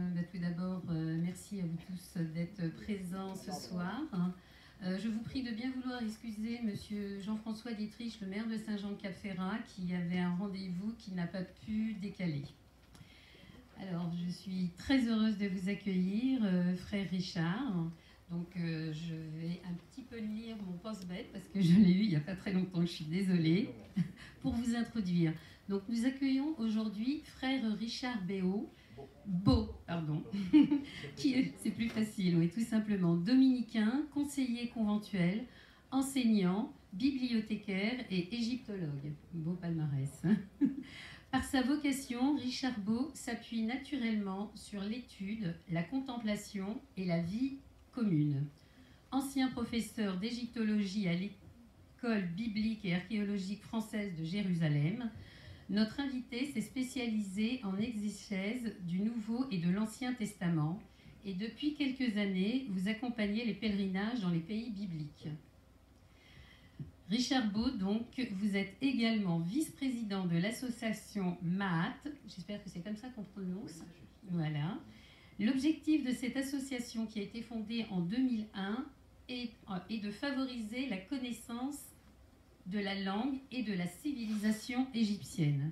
Tout d'abord, merci à vous tous d'être présents ce soir. Je vous prie de bien vouloir excuser Monsieur Jean-François Dietrich, le maire de Saint-Jean-Cap-Ferrat, qui avait un rendez-vous qui n'a pas pu décaler. Alors, je suis très heureuse de vous accueillir, frère Richard. Donc, je vais un petit peu lire mon post-bête parce que je l'ai eu il n'y a pas très longtemps, je suis désolée, pour vous introduire. Donc, nous accueillons aujourd'hui frère Richard Beau, qui est, c'est plus facile, oui, tout simplement, dominicain, conseiller conventuel, enseignant, bibliothécaire et égyptologue. Beau palmarès. Par sa vocation, Richard Beau s'appuie naturellement sur l'étude, la contemplation et la vie commune. Ancien professeur d'égyptologie à l'école biblique et archéologique française de Jérusalem, notre invité s'est spécialisé en exégèse du Nouveau et de l'Ancien Testament et depuis quelques années, vous accompagnez les pèlerinages dans les pays bibliques. Richard Beau, donc, vous êtes également vice-président de l'association Maat, j'espère que c'est comme ça qu'on prononce, voilà. L'objectif de cette association qui a été fondée en 2001 est de favoriser la connaissance de la langue et de la civilisation égyptienne.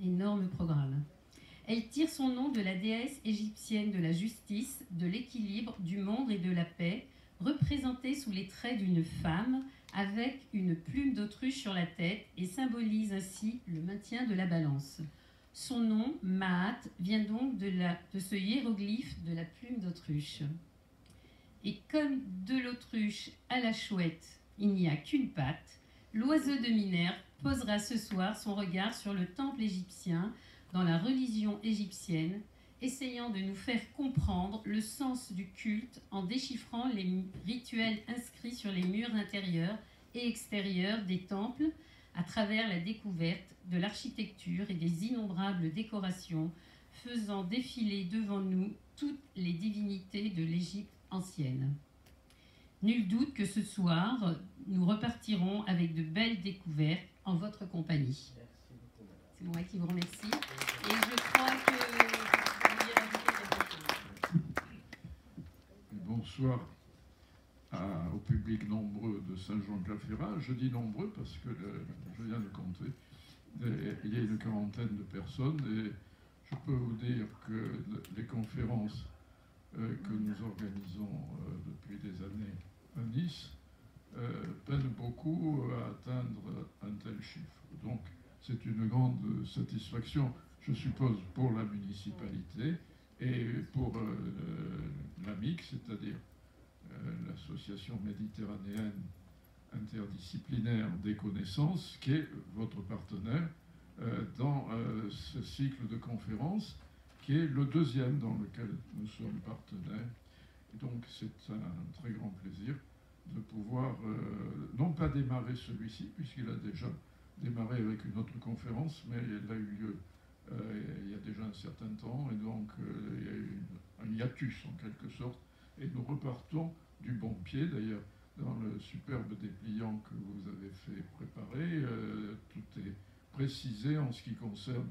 Énorme programme. Elle tire son nom de la déesse égyptienne de la justice, de l'équilibre, du monde et de la paix, représentée sous les traits d'une femme avec une plume d'autruche sur la tête et symbolise ainsi le maintien de la balance. Son nom, Maat, vient donc de ce hiéroglyphe de la plume d'autruche. Et comme de l'autruche à la chouette, il n'y a qu'une patte, l'oiseau de Minerve posera ce soir son regard sur le temple égyptien dans la religion égyptienne, essayant de nous faire comprendre le sens du culte en déchiffrant les rituels inscrits sur les murs intérieurs et extérieurs des temples à travers la découverte de l'architecture et des innombrables décorations faisant défiler devant nous toutes les divinités de l'Égypte ancienne. Nul doute que ce soir, nous repartirons avec de belles découvertes en votre compagnie. C'est moi qui vous remercie. Et je crois que vous vouliez rajouter quelque chose. Bonsoir au public nombreux de Saint-Jean-Cap-Ferrat. Je dis nombreux parce que je viens de compter. Il y a une quarantaine de personnes et je peux vous dire que les conférences que nous organisons depuis des années à Nice peinent beaucoup à atteindre un tel chiffre. Donc c'est une grande satisfaction, je suppose, pour la municipalité et pour l'AMIC, c'est-à-dire l'association méditerranéenne interdisciplinaire des connaissances, qui est votre partenaire dans ce cycle de conférences, qui est le deuxième dans lequel nous sommes partenaires. Et donc c'est un très grand plaisir de pouvoir, non pas démarrer celui-ci, puisqu'il a déjà démarré avec une autre conférence, mais elle a eu lieu il y a déjà un certain temps, et donc il y a eu un hiatus en quelque sorte, et nous repartons du bon pied. D'ailleurs, dans le superbe dépliant que vous avez fait préparer, tout est précisé en ce qui concerne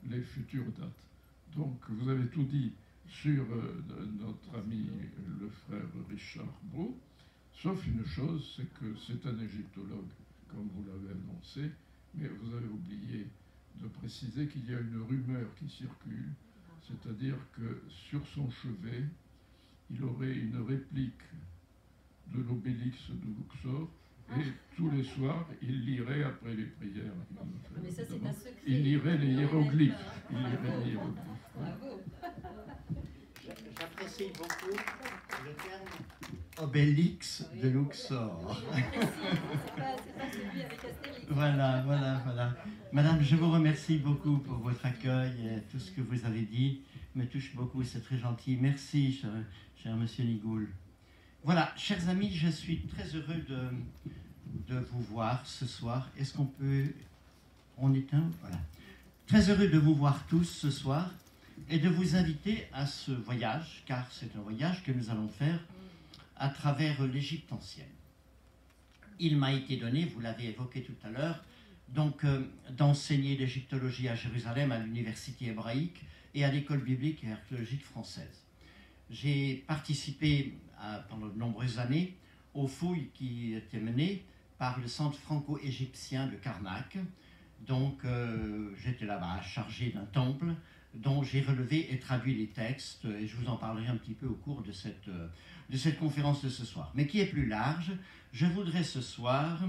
les futures dates. Donc vous avez tout dit sur notre ami le frère Richard Beau, sauf une chose, c'est que c'est un égyptologue, comme vous l'avez annoncé, mais vous avez oublié de préciser qu'il y a une rumeur qui circule, c'est-à-dire que sur son chevet, il aurait une réplique de l'obélix de Luxor, et tous les soirs, il lirait après les prières. Mais ça, c'est un secret. Il lirait les hiéroglyphes. Il lirait les hiéroglyphes. Bravo. J'apprécie beaucoup le terme obélix de Luxor. C'est pas celui avec Astérix. Voilà. Madame, je vous remercie beaucoup pour votre accueil et tout ce que vous avez dit me touche beaucoup, c'est très gentil. Merci, cher monsieur Nigoul. Voilà, chers amis, je suis très heureux de vous voir ce soir. Est-ce qu'on peut... On éteint? Voilà. Très heureux de vous voir tous ce soir et de vous inviter à ce voyage, car c'est un voyage que nous allons faire à travers l'Égypte ancienne. Il m'a été donné, vous l'avez évoqué tout à l'heure, donc d'enseigner l'égyptologie à Jérusalem, à l'université hébraïque, et à l'École biblique et archéologique française. J'ai participé pendant de nombreuses années aux fouilles qui étaient menées par le centre franco-égyptien de Karnak. Donc j'étais là-bas chargé d'un temple dont j'ai relevé et traduit les textes, et je vous en parlerai un petit peu au cours de cette conférence de ce soir. Mais qui est plus large, je voudrais ce soir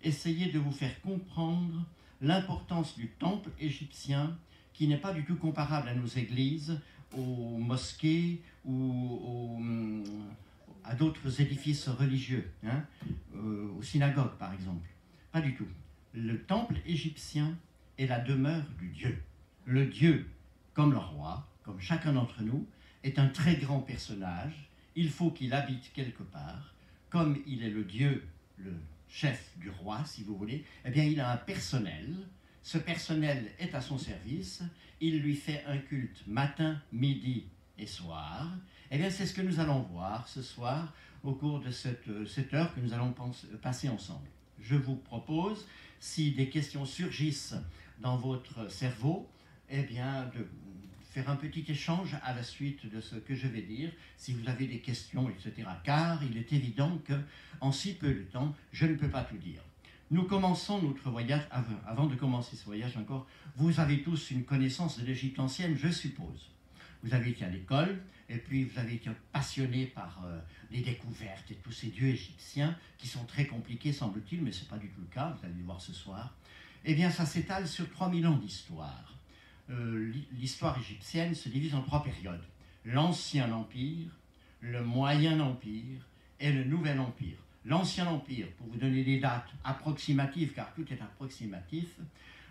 essayer de vous faire comprendre l'importance du temple égyptien, qui n'est pas du tout comparable à nos églises, aux mosquées ou à d'autres édifices religieux, hein, aux synagogues par exemple. Pas du tout. Le temple égyptien est la demeure du Dieu. Le Dieu, comme le roi, comme chacun d'entre nous, est un très grand personnage. Il faut qu'il habite quelque part. Comme il est le Dieu, le chef du roi, si vous voulez, eh bien il a un personnel. Ce personnel est à son service. Il lui fait un culte matin, midi et soir. Eh bien c'est ce que nous allons voir ce soir au cours de cette heure que nous allons passer ensemble. Je vous propose, si des questions surgissent dans votre cerveau, eh bien de faire un petit échange à la suite de ce que je vais dire, si vous avez des questions, etc. Car il est évident qu'en si peu de temps, je ne peux pas tout dire. Nous commençons notre voyage, avant de commencer ce voyage encore, vous avez tous une connaissance de l'Égypte ancienne, je suppose. Vous avez été à l'école, et puis vous avez été passionné par les découvertes et tous ces dieux égyptiens, qui sont très compliqués, semble-t-il, mais ce n'est pas du tout le cas, vous allez le voir ce soir. Eh bien, ça s'étale sur 3000 ans d'histoire. L'histoire égyptienne se divise en 3 périodes. L'Ancien Empire, le Moyen Empire et le Nouvel Empire. L'Ancien Empire, pour vous donner des dates approximatives, car tout est approximatif,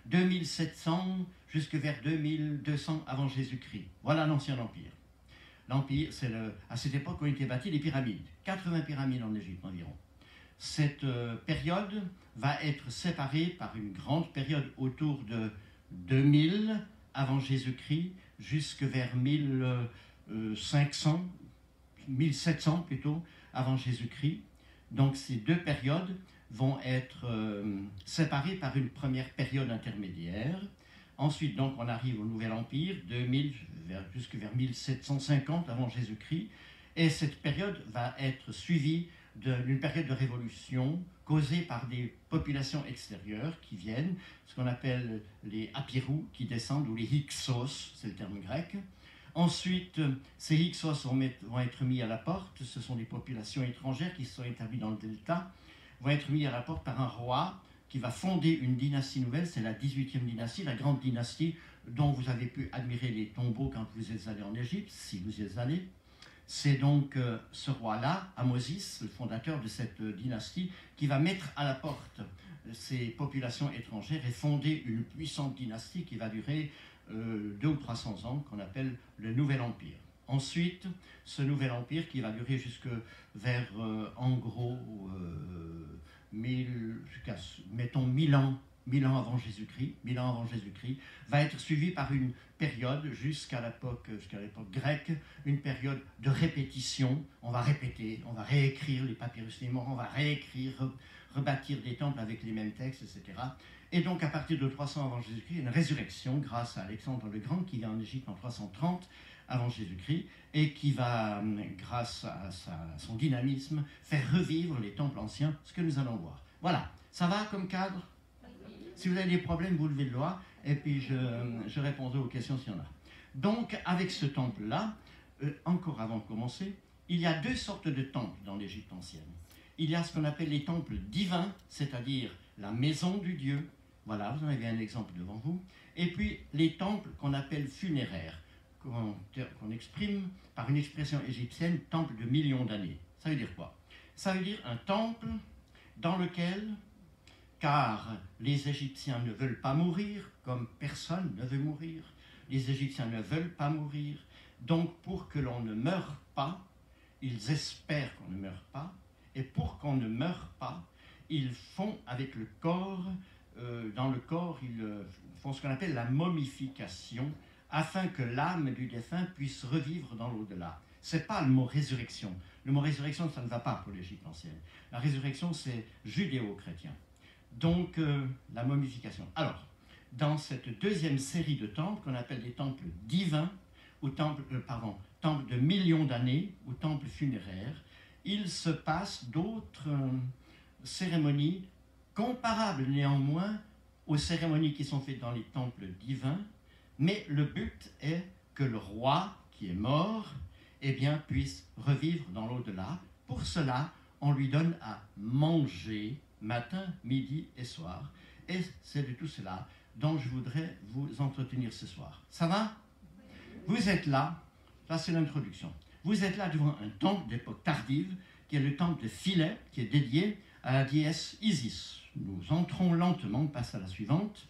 2700 jusque vers 2200 avant Jésus-Christ. Voilà l'Ancien Empire. L'Empire, c'est à cette époque ont été bâties les pyramides. 80 pyramides en Égypte environ. Cette période va être séparée par une grande période autour de 2000 avant Jésus-Christ jusque vers 1500, 1700 plutôt, avant Jésus-Christ. Donc ces 2 périodes vont être séparées par une première période intermédiaire. Ensuite, donc, on arrive au Nouvel Empire, 2000 jusque vers 1750 avant Jésus-Christ. Et cette période va être suivie d'une période de révolution causée par des populations extérieures qui viennent, ce qu'on appelle les Apirous qui descendent, ou les Hyksos, c'est le terme grec. Ensuite, ces Hyksos vont être mis à la porte, ce sont des populations étrangères qui se sont établies dans le delta, vont être mis à la porte par un roi qui va fonder une dynastie nouvelle, c'est la 18e dynastie, la grande dynastie dont vous avez pu admirer les tombeaux quand vous êtes allé en Égypte, si vous y êtes allé. C'est donc ce roi-là, Ahmosis, le fondateur de cette dynastie, qui va mettre à la porte ces populations étrangères et fonder une puissante dynastie qui va durer 200 ou 300 ans, qu'on appelle le Nouvel Empire. Ensuite, ce Nouvel Empire qui va durer jusque vers, en gros, mettons 1000 ans avant Jésus-Christ, va être suivi par une période jusqu'à l'époque grecque, une période de répétition. On va répéter, on va réécrire les papyrus des morts, on va réécrire, rebâtir des temples avec les mêmes textes, etc. Et donc à partir de 300 avant Jésus-Christ, une résurrection grâce à Alexandre le Grand qui vient en Égypte en 330 avant Jésus-Christ et qui va, grâce à son dynamisme, faire revivre les temples anciens, ce que nous allons voir. Voilà, ça va comme cadre? Si vous avez des problèmes, vous levez le doigt et puis je répondrai aux questions s'il y en a. Donc avec ce temple-là, encore avant de commencer, il y a 2 sortes de temples dans l'Égypte ancienne. Il y a ce qu'on appelle les temples divins, c'est-à-dire la maison du Dieu. Voilà, vous en avez un exemple devant vous. Et puis les temples qu'on appelle funéraires, qu'on exprime par une expression égyptienne, temple de millions d'années. Ça veut dire quoi? Ça veut dire un temple dans lequel, car les Égyptiens ne veulent pas mourir, comme personne ne veut mourir, les Égyptiens ne veulent pas mourir, donc pour que l'on ne meure pas, ils espèrent qu'on ne meure pas, et pour qu'on ne meure pas, ils font avec le corps, dans le corps, ils font ce qu'on appelle la momification, afin que l'âme du défunt puisse revivre dans l'au-delà. Ce n'est pas le mot résurrection. Le mot résurrection, ça ne va pas pour l'Égypte ancienne. La résurrection, c'est judéo-chrétien. Donc, la momification. Alors, dans cette deuxième série de temples qu'on appelle des temples divins, ou temples de millions d'années, ou temples funéraires. Il se passe d'autres cérémonies comparables néanmoins aux cérémonies qui sont faites dans les temples divins, mais le but est que le roi qui est mort, eh bien, puisse revivre dans l'au-delà. Pour cela, on lui donne à manger matin, midi et soir. Et c'est de tout cela dont je voudrais vous entretenir ce soir. Ça va? Vous êtes là, ça c'est l'introduction. Vous êtes là devant un temple d'époque tardive, qui est le temple de Philae, qui est dédié à la déesse Isis. Nous entrons lentement, on passe à la suivante.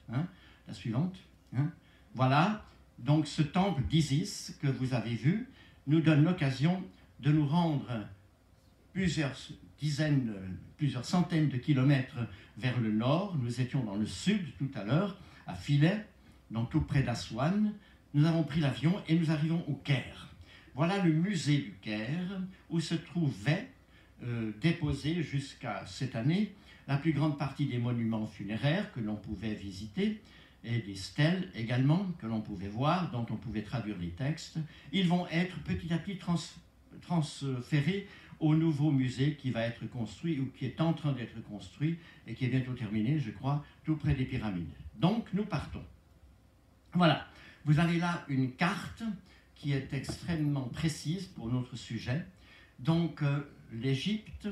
La suivante. Voilà, donc ce temple d'Isis que vous avez vu nous donne l'occasion de nous rendre plusieurs centaines de kilomètres vers le nord. Nous étions dans le sud tout à l'heure, à Philae, donc tout près d'Aswan. Nous avons pris l'avion et nous arrivons au Caire. Voilà le musée du Caire, où se trouvait déposé jusqu'à cette année la plus grande partie des monuments funéraires que l'on pouvait visiter, et des stèles également que l'on pouvait voir, dont on pouvait traduire les textes. Ils vont être petit à petit transférés au nouveau musée qui va être construit, ou qui est en train d'être construit, et qui est bientôt terminé, je crois, tout près des pyramides. Donc, nous partons. Voilà, vous avez là une carte qui est extrêmement précise pour notre sujet. Donc, l'Égypte,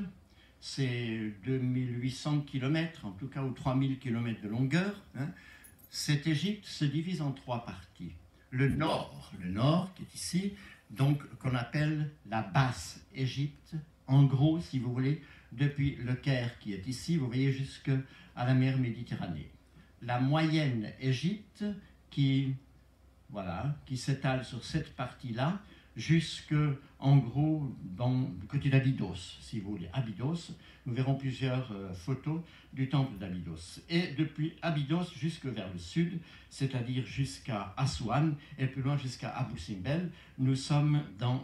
c'est 2800 km, en tout cas, ou 3000 km de longueur. Cette Égypte se divise en trois parties. Le nord qui est ici, donc qu'on appelle la basse Égypte, en gros, si vous voulez, depuis le Caire qui est ici, vous voyez, jusqu'à la mer Méditerranée. La moyenne Égypte qui s'étale sur cette partie-là, jusque, en gros, du côté d'Abydos, si vous voulez. Abydos, nous verrons plusieurs photos du temple d'Abydos. Et depuis Abydos jusque vers le sud, c'est-à-dire jusqu'à Aswan, et plus loin jusqu'à Abu Simbel, nous sommes dans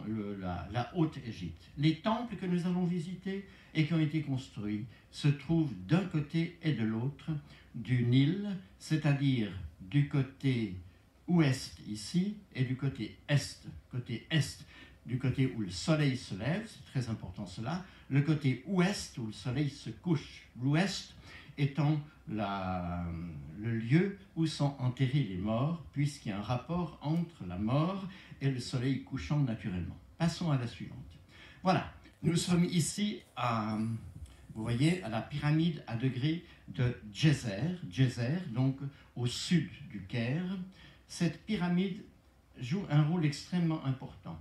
la Haute-Égypte. Les temples que nous allons visiter et qui ont été construits se trouvent d'un côté et de l'autre du Nil, c'est-à-dire du côté ouest ici, et du côté est, du côté où le soleil se lève, c'est très important cela, le côté ouest où le soleil se couche, l'ouest étant le lieu où sont enterrés les morts, puisqu'il y a un rapport entre la mort et le soleil couchant naturellement. Passons à la suivante. Voilà, nous sommes ici vous voyez, à la pyramide à degrés de Djeser, donc au sud du Caire. Cette pyramide joue un rôle extrêmement important.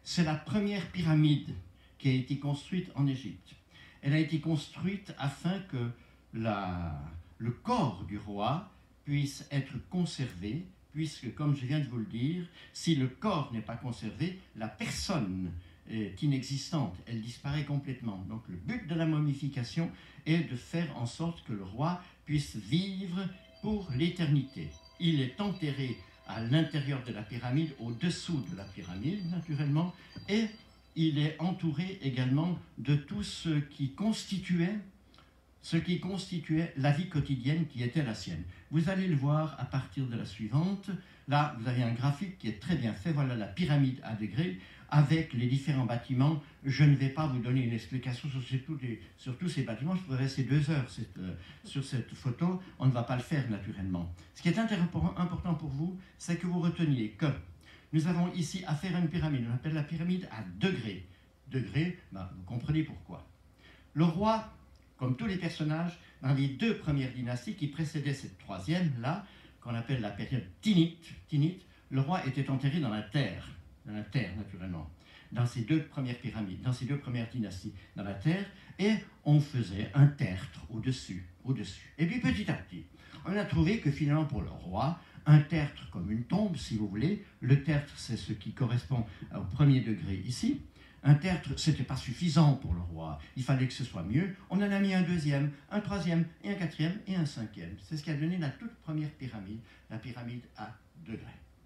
C'est la première pyramide qui a été construite en Égypte. Elle a été construite afin que le corps du roi puisse être conservé, puisque, comme je viens de vous le dire, si le corps n'est pas conservé, la personne est inexistante, elle disparaît complètement. Donc le but de la momification est de faire en sorte que le roi puisse vivre pour l'éternité. Il est enterré à l'intérieur de la pyramide, au-dessous de la pyramide, naturellement, et il est entouré également de tout ce qui constituait la vie quotidienne qui était la sienne. Vous allez le voir à partir de la suivante. Là, vous avez un graphique qui est très bien fait. Voilà la pyramide à degrés avec les différents bâtiments. Je ne vais pas vous donner une explication sur tous ces bâtiments. Je pourrais rester 2 heures sur cette photo. On ne va pas le faire naturellement. Ce qui est important pour vous, c'est que vous reteniez que nous avons ici affaire à une pyramide. On appelle la pyramide à degrés. Degrés, vous comprenez pourquoi. Le roi, comme tous les personnages, dans les 2 premières dynasties qui précédaient cette 3e, là, qu'on appelle la période Tinnite, le roi était enterré dans la terre naturellement, dans ces 2 premières pyramides, dans ces 2 premières dynasties, dans la terre, et on faisait un tertre au-dessus. Et puis petit à petit, on a trouvé que finalement pour le roi, un tertre comme une tombe, si vous voulez, le tertre c'est ce qui correspond au premier degré ici. Un tertre, ce n'était pas suffisant pour le roi. Il fallait que ce soit mieux. On en a mis un 2e, un 3e, et un 4e, et un 5e. C'est ce qui a donné la toute première pyramide, la pyramide à degrés.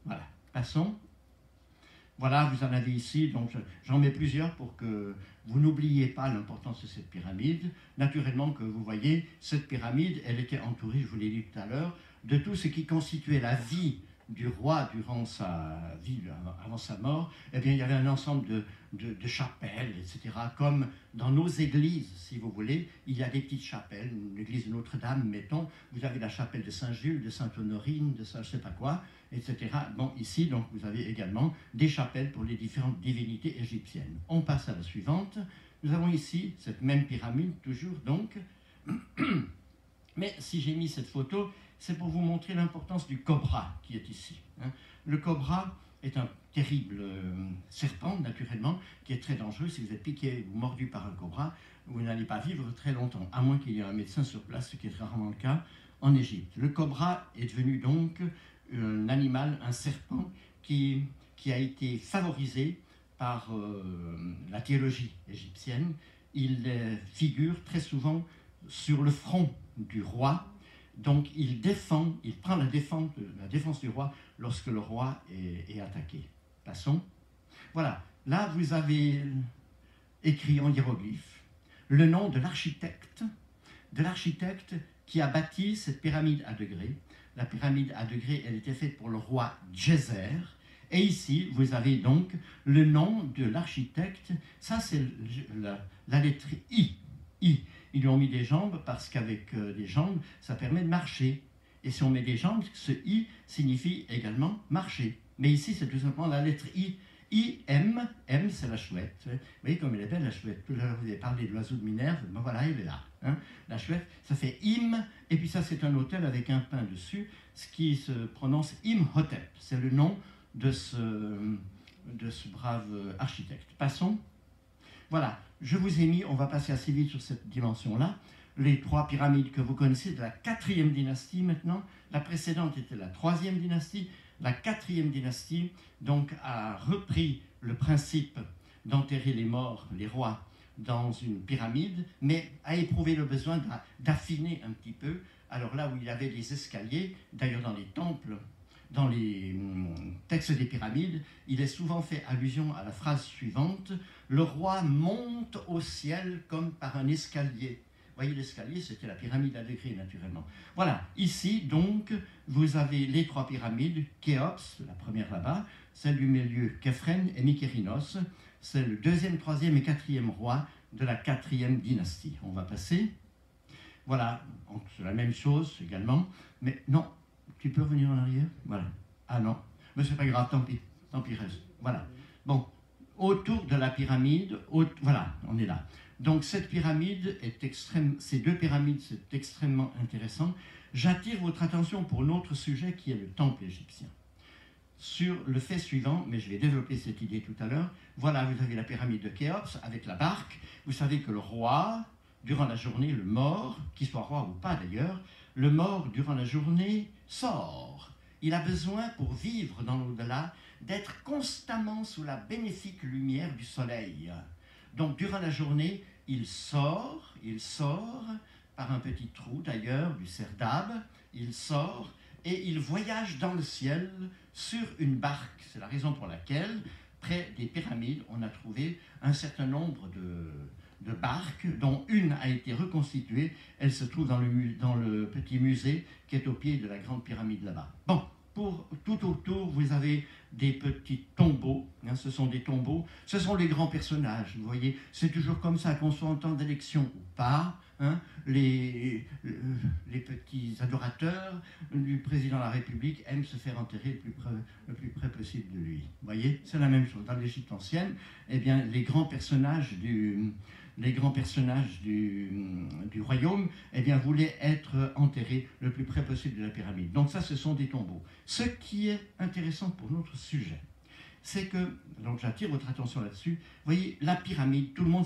Voilà. Passons. Voilà, vous en avez ici, donc j'en mets plusieurs pour que vous n'oubliez pas l'importance de cette pyramide. Naturellement que vous voyez, cette pyramide, elle était entourée, je vous l'ai dit tout à l'heure, de tout ce qui constituait la vie du roi durant sa vie, avant sa mort, eh bien, il y avait un ensemble de chapelles, etc. Comme dans nos églises, si vous voulez, il y a des petites chapelles, l'église de Notre-Dame, mettons, vous avez la chapelle de Saint-Jules, de Sainte-Honorine, de Saint je ne sais pas quoi, etc. Bon, ici, donc, vous avez également des chapelles pour les différentes divinités égyptiennes. On passe à la suivante. Nous avons ici cette même pyramide, toujours, donc. Mais si j'ai mis cette photo, c'est pour vous montrer l'importance du cobra qui est ici. Le cobra est un terrible serpent, naturellement, qui est très dangereux. Si vous êtes piqué ou mordu par un cobra, vous n'allez pas vivre très longtemps, à moins qu'il y ait un médecin sur place, ce qui est rarement le cas en Égypte. Le cobra est devenu donc un animal, un serpent, qui a été favorisé par la théologie égyptienne. Il figure très souvent sur le front du roi. Donc il prend la défense du roi lorsque le roi est attaqué. Passons. Voilà, là vous avez écrit en hiéroglyphe le nom de l'architecte qui a bâti cette pyramide à degrés. La pyramide à degrés, elle était faite pour le roi Djeser. Et ici, vous avez donc le nom de l'architecte. Ça, c'est la lettre I. I. Ils lui ont mis des jambes parce qu'avec des jambes, ça permet de marcher. Et si on met des jambes, ce I signifie également marcher. Mais ici, c'est tout simplement la lettre I. I-M, M, c'est la chouette. Vous voyez comme elle est belle, la chouette. Tout à l'heure, vous avez parlé de l'oiseau de Minerve. Ben voilà, elle est là. Hein. La chouette, ça fait Im. Et puis ça, c'est un hôtel avec un pain dessus, ce qui se prononce Imhotep. C'est le nom de ce brave architecte. Passons. Voilà, je vous ai mis, on va passer assez vite sur cette dimension-là, les trois pyramides que vous connaissez de la 4e dynastie maintenant. La précédente était la 3e dynastie. La 4e dynastie, donc, a repris le principe d'enterrer les morts, les rois, dans une pyramide, mais a éprouvé le besoin d'affiner un petit peu. Alors là où il y avait des escaliers, d'ailleurs dans les temples, dans les textes des pyramides, il est souvent fait allusion à la phrase suivante: « Le roi monte au ciel comme par un escalier ». Vous voyez, l'escalier, c'était la pyramide à degrés, naturellement. Voilà, ici, donc, vous avez les trois pyramides, Khéops, la première là-bas, celle du milieu, Khéphren et Mykérinos, c'est le 2e, 3e et 4e roi de la 4e dynastie. On va passer. Voilà, c'est la même chose également, mais non. Tu peux revenir en arrière? Voilà. Ah non, mais c'est pas grave, tant pis, reste. Voilà. Bon, autour de la pyramide, voilà, on est là. Donc cette pyramide est ces deux pyramides, c'est extrêmement intéressant. J'attire votre attention pour l'autre sujet qui est le temple égyptien. Sur le fait suivant, mais je vais développer cette idée tout à l'heure. Voilà, vous avez la pyramide de Khéops avec la barque. Vous savez que le roi, durant la journée, le mort, qu'il soit roi ou pas d'ailleurs, le mort, durant la journée, sort. Il a besoin, pour vivre dans l'au-delà, d'être constamment sous la bénéfique lumière du soleil. Donc, durant la journée, il sort par un petit trou, d'ailleurs, du serdab, il sort et il voyage dans le ciel sur une barque. C'est la raison pour laquelle, près des pyramides, on a trouvé un certain nombre de barques, dont une a été reconstituée. Elle se trouve dans le petit musée qui est au pied de la grande pyramide là-bas. Bon, tout autour, vous avez des petits tombeaux. Hein, ce sont des tombeaux. Ce sont les grands personnages. Vous voyez, c'est toujours comme ça, qu'on soit en temps d'élection ou pas. Hein, les petits adorateurs du président de la République aiment se faire enterrer le plus près possible de lui. Vous voyez, c'est la même chose. Dans l'Égypte ancienne, eh bien, les grands personnages du royaume, eh bien, voulaient être enterrés le plus près possible de la pyramide. Donc ça, ce sont des tombeaux. Ce qui est intéressant pour notre sujet, c'est que, donc j'attire votre attention là-dessus, vous voyez, la pyramide, tout le monde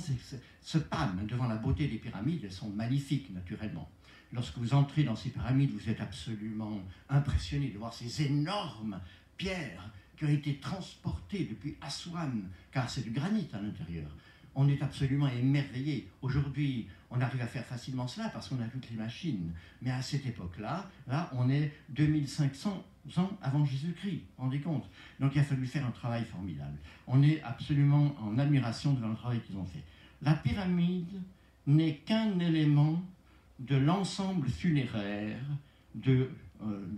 se pâme devant la beauté des pyramides, elles sont magnifiques naturellement. Lorsque vous entrez dans ces pyramides, vous êtes absolument impressionné de voir ces énormes pierres qui ont été transportées depuis Assouan, car c'est du granit à l'intérieur. On est absolument émerveillé. Aujourd'hui, on arrive à faire facilement cela parce qu'on a toutes les machines. Mais à cette époque-là, là, on est 2500 ans avant Jésus-Christ, vous vous rendez compte? Donc il a fallu faire un travail formidable. On est absolument en admiration devant le travail qu'ils ont fait. La pyramide n'est qu'un élément de l'ensemble funéraire de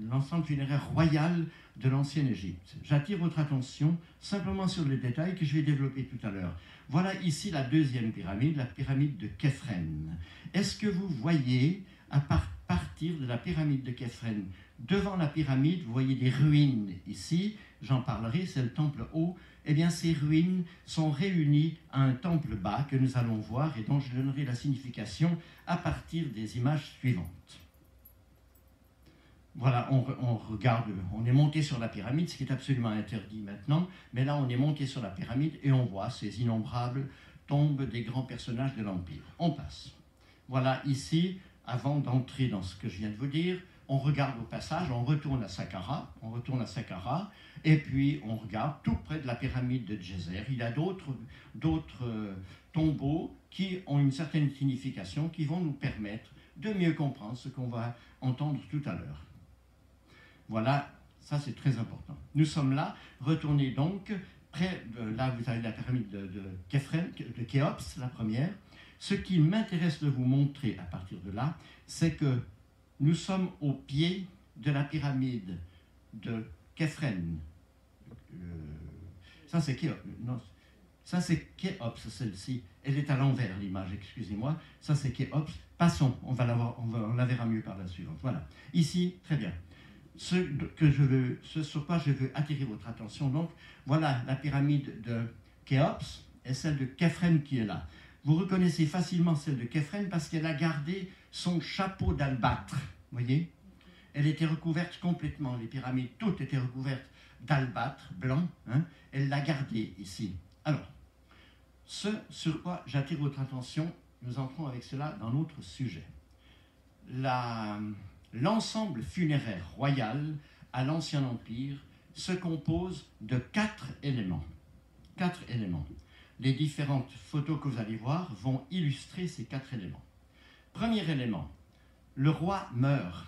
l'ensemble funéraire royal de l'ancienne Égypte. J'attire votre attention simplement sur les détails que je vais développer tout à l'heure. Voilà ici la deuxième pyramide, la pyramide de Képhren. Est-ce que vous voyez, à partir de la pyramide de Képhren, devant la pyramide, vous voyez des ruines ici, j'en parlerai, c'est le temple haut. Eh bien, ces ruines sont réunies à un temple bas que nous allons voir et dont je donnerai la signification à partir des images suivantes. Voilà, on regarde, on est monté sur la pyramide, ce qui est absolument interdit maintenant, mais là on est monté sur la pyramide et on voit ces innombrables tombes des grands personnages de l'Empire. On passe. Voilà ici, avant d'entrer dans ce que je viens de vous dire, on regarde au passage, on retourne à Saqqara, et puis on regarde tout près de la pyramide de Djéser. Il y a d'autres tombeaux qui ont une certaine signification, qui vont nous permettre de mieux comprendre ce qu'on va entendre tout à l'heure. Voilà, ça c'est très important. Nous sommes là, retournez donc, près de là vous avez la pyramide de Képhren, de Khéops, la première. Ce qui m'intéresse de vous montrer à partir de là, c'est que nous sommes au pied de la pyramide de Képhren. Ça c'est Khéops, non, ça c'est Khéops, celle-ci. Elle est à l'envers l'image, excusez-moi. Ça c'est Khéops. Passons, on la verra mieux par la suivante. Voilà, ici, très bien. Ce sur quoi je veux attirer votre attention, donc, voilà la pyramide de Khéops et celle de Képhren qui est là. Vous reconnaissez facilement celle de Képhren parce qu'elle a gardé son chapeau d'albâtre, voyez. Elle était recouverte complètement, les pyramides toutes étaient recouvertes d'albâtre blanc, hein. Elle l'a gardé ici. Alors, ce sur quoi j'attire votre attention, nous entrons avec cela dans notre sujet. L'ensemble funéraire royal à l'Ancien Empire se compose de 4 éléments. 4 éléments. Les différentes photos que vous allez voir vont illustrer ces 4 éléments. Premier élément, le roi meurt.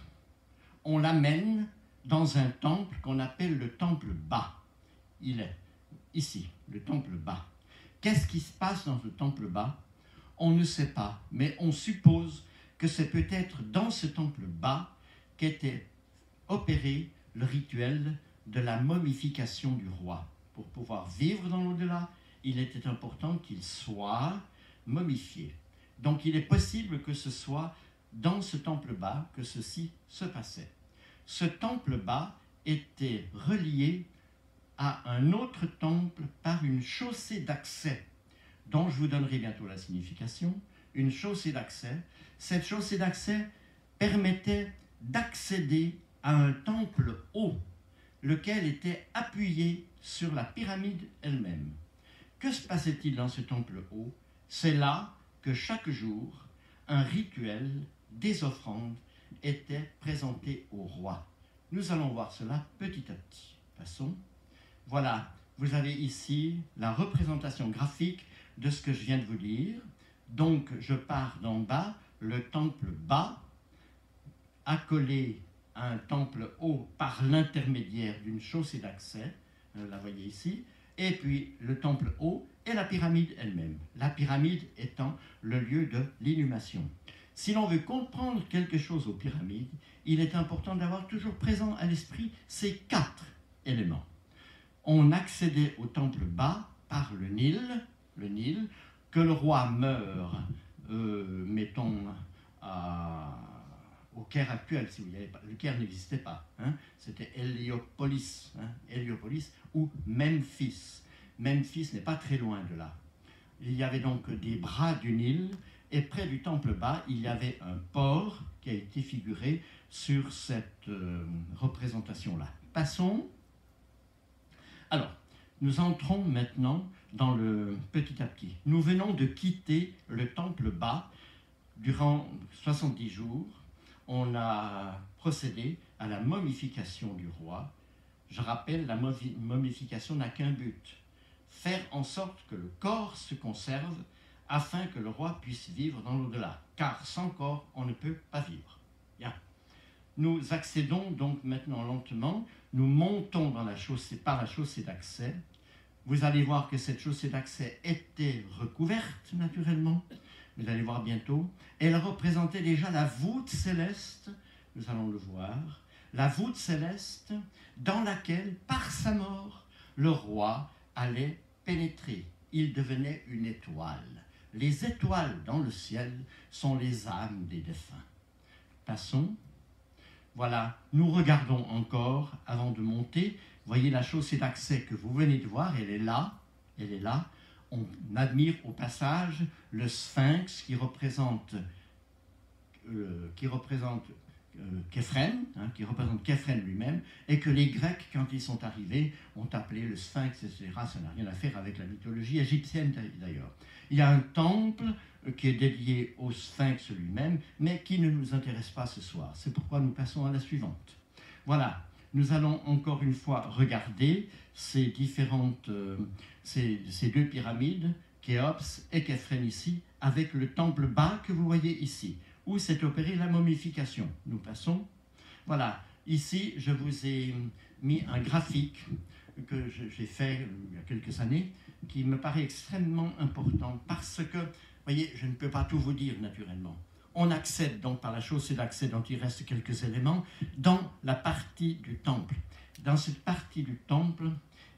On l'amène dans un temple qu'on appelle le temple bas. Il est ici, le temple bas. Qu'est-ce qui se passe dans ce temple bas? On ne sait pas, mais on suppose que c'est peut-être dans ce temple bas qu'était opéré le rituel de la momification du roi. Pour pouvoir vivre dans l'au-delà, il était important qu'il soit momifié. Donc il est possible que ce soit dans ce temple bas que ceci se passait. Ce temple bas était relié à un autre temple par une chaussée d'accès, dont je vous donnerai bientôt la signification. Une chaussée d'accès. Cette chaussée d'accès permettait d'accéder à un temple haut, lequel était appuyé sur la pyramide elle-même. Que se passait-il dans ce temple haut? C'est là que chaque jour, un rituel des offrandes était présenté au roi. Nous allons voir cela petit à petit. Passons. Voilà, vous avez ici la représentation graphique de ce que je viens de vous dire. Donc, je pars d'en bas, le temple bas, accolé à un temple haut par l'intermédiaire d'une chaussée d'accès, la voyez ici, et puis le temple haut et la pyramide elle-même. La pyramide étant le lieu de l'inhumation. Si l'on veut comprendre quelque chose aux pyramides, il est important d'avoir toujours présent à l'esprit ces 4 éléments. On accédait au temple bas par le Nil, que le roi meurt, mettons, au Caire actuel, si vous n'y avez pas. Le Caire n'existait pas, hein. C'était Héliopolis, Héliopolis ou Memphis. Memphis n'est pas très loin de là. Il y avait donc des bras du Nil, et près du temple bas, il y avait un port qui a été figuré sur cette représentation-là. Passons. Alors, nous entrons maintenant dans le petit à petit. Nous venons de quitter le temple bas. Durant 70 jours, on a procédé à la momification du roi. Je rappelle, la momification n'a qu'un but, faire en sorte que le corps se conserve afin que le roi puisse vivre dans l'au-delà. Car sans corps, on ne peut pas vivre. Bien. Nous accédons donc maintenant lentement, nous montons dans la chaussée, par la chaussée d'accès. Vous allez voir que cette chaussée d'accès était recouverte naturellement. Vous allez voir bientôt. Elle représentait déjà la voûte céleste, nous allons le voir. la voûte céleste dans laquelle, par sa mort, le roi allait pénétrer. Il devenait une étoile. Les étoiles dans le ciel sont les âmes des défunts. Passons. Voilà, nous regardons encore avant de monter. Voyez la chaussée d'accès que vous venez de voir, elle est là. Elle est là. On admire au passage le sphinx qui représente Képhren, qui représente Képhren lui-même, et que les Grecs, quand ils sont arrivés, ont appelé le sphinx, etc. Ça n'a rien à faire avec la mythologie égyptienne d'ailleurs. Il y a un temple qui est dédié au sphinx lui-même, mais qui ne nous intéresse pas ce soir. C'est pourquoi nous passons à la suivante. Voilà, nous allons encore une fois regarder ces deux pyramides, Khéops et Képhren ici, avec le temple bas que vous voyez ici, où s'est opérée la momification. Nous passons. Voilà, ici je vous ai mis un graphique que j'ai fait il y a quelques années, qui me paraît extrêmement important parce que, vous voyez, je ne peux pas tout vous dire naturellement. On accède donc par la chaussée d'accès dont il reste quelques éléments dans la partie du temple. Dans cette partie du temple,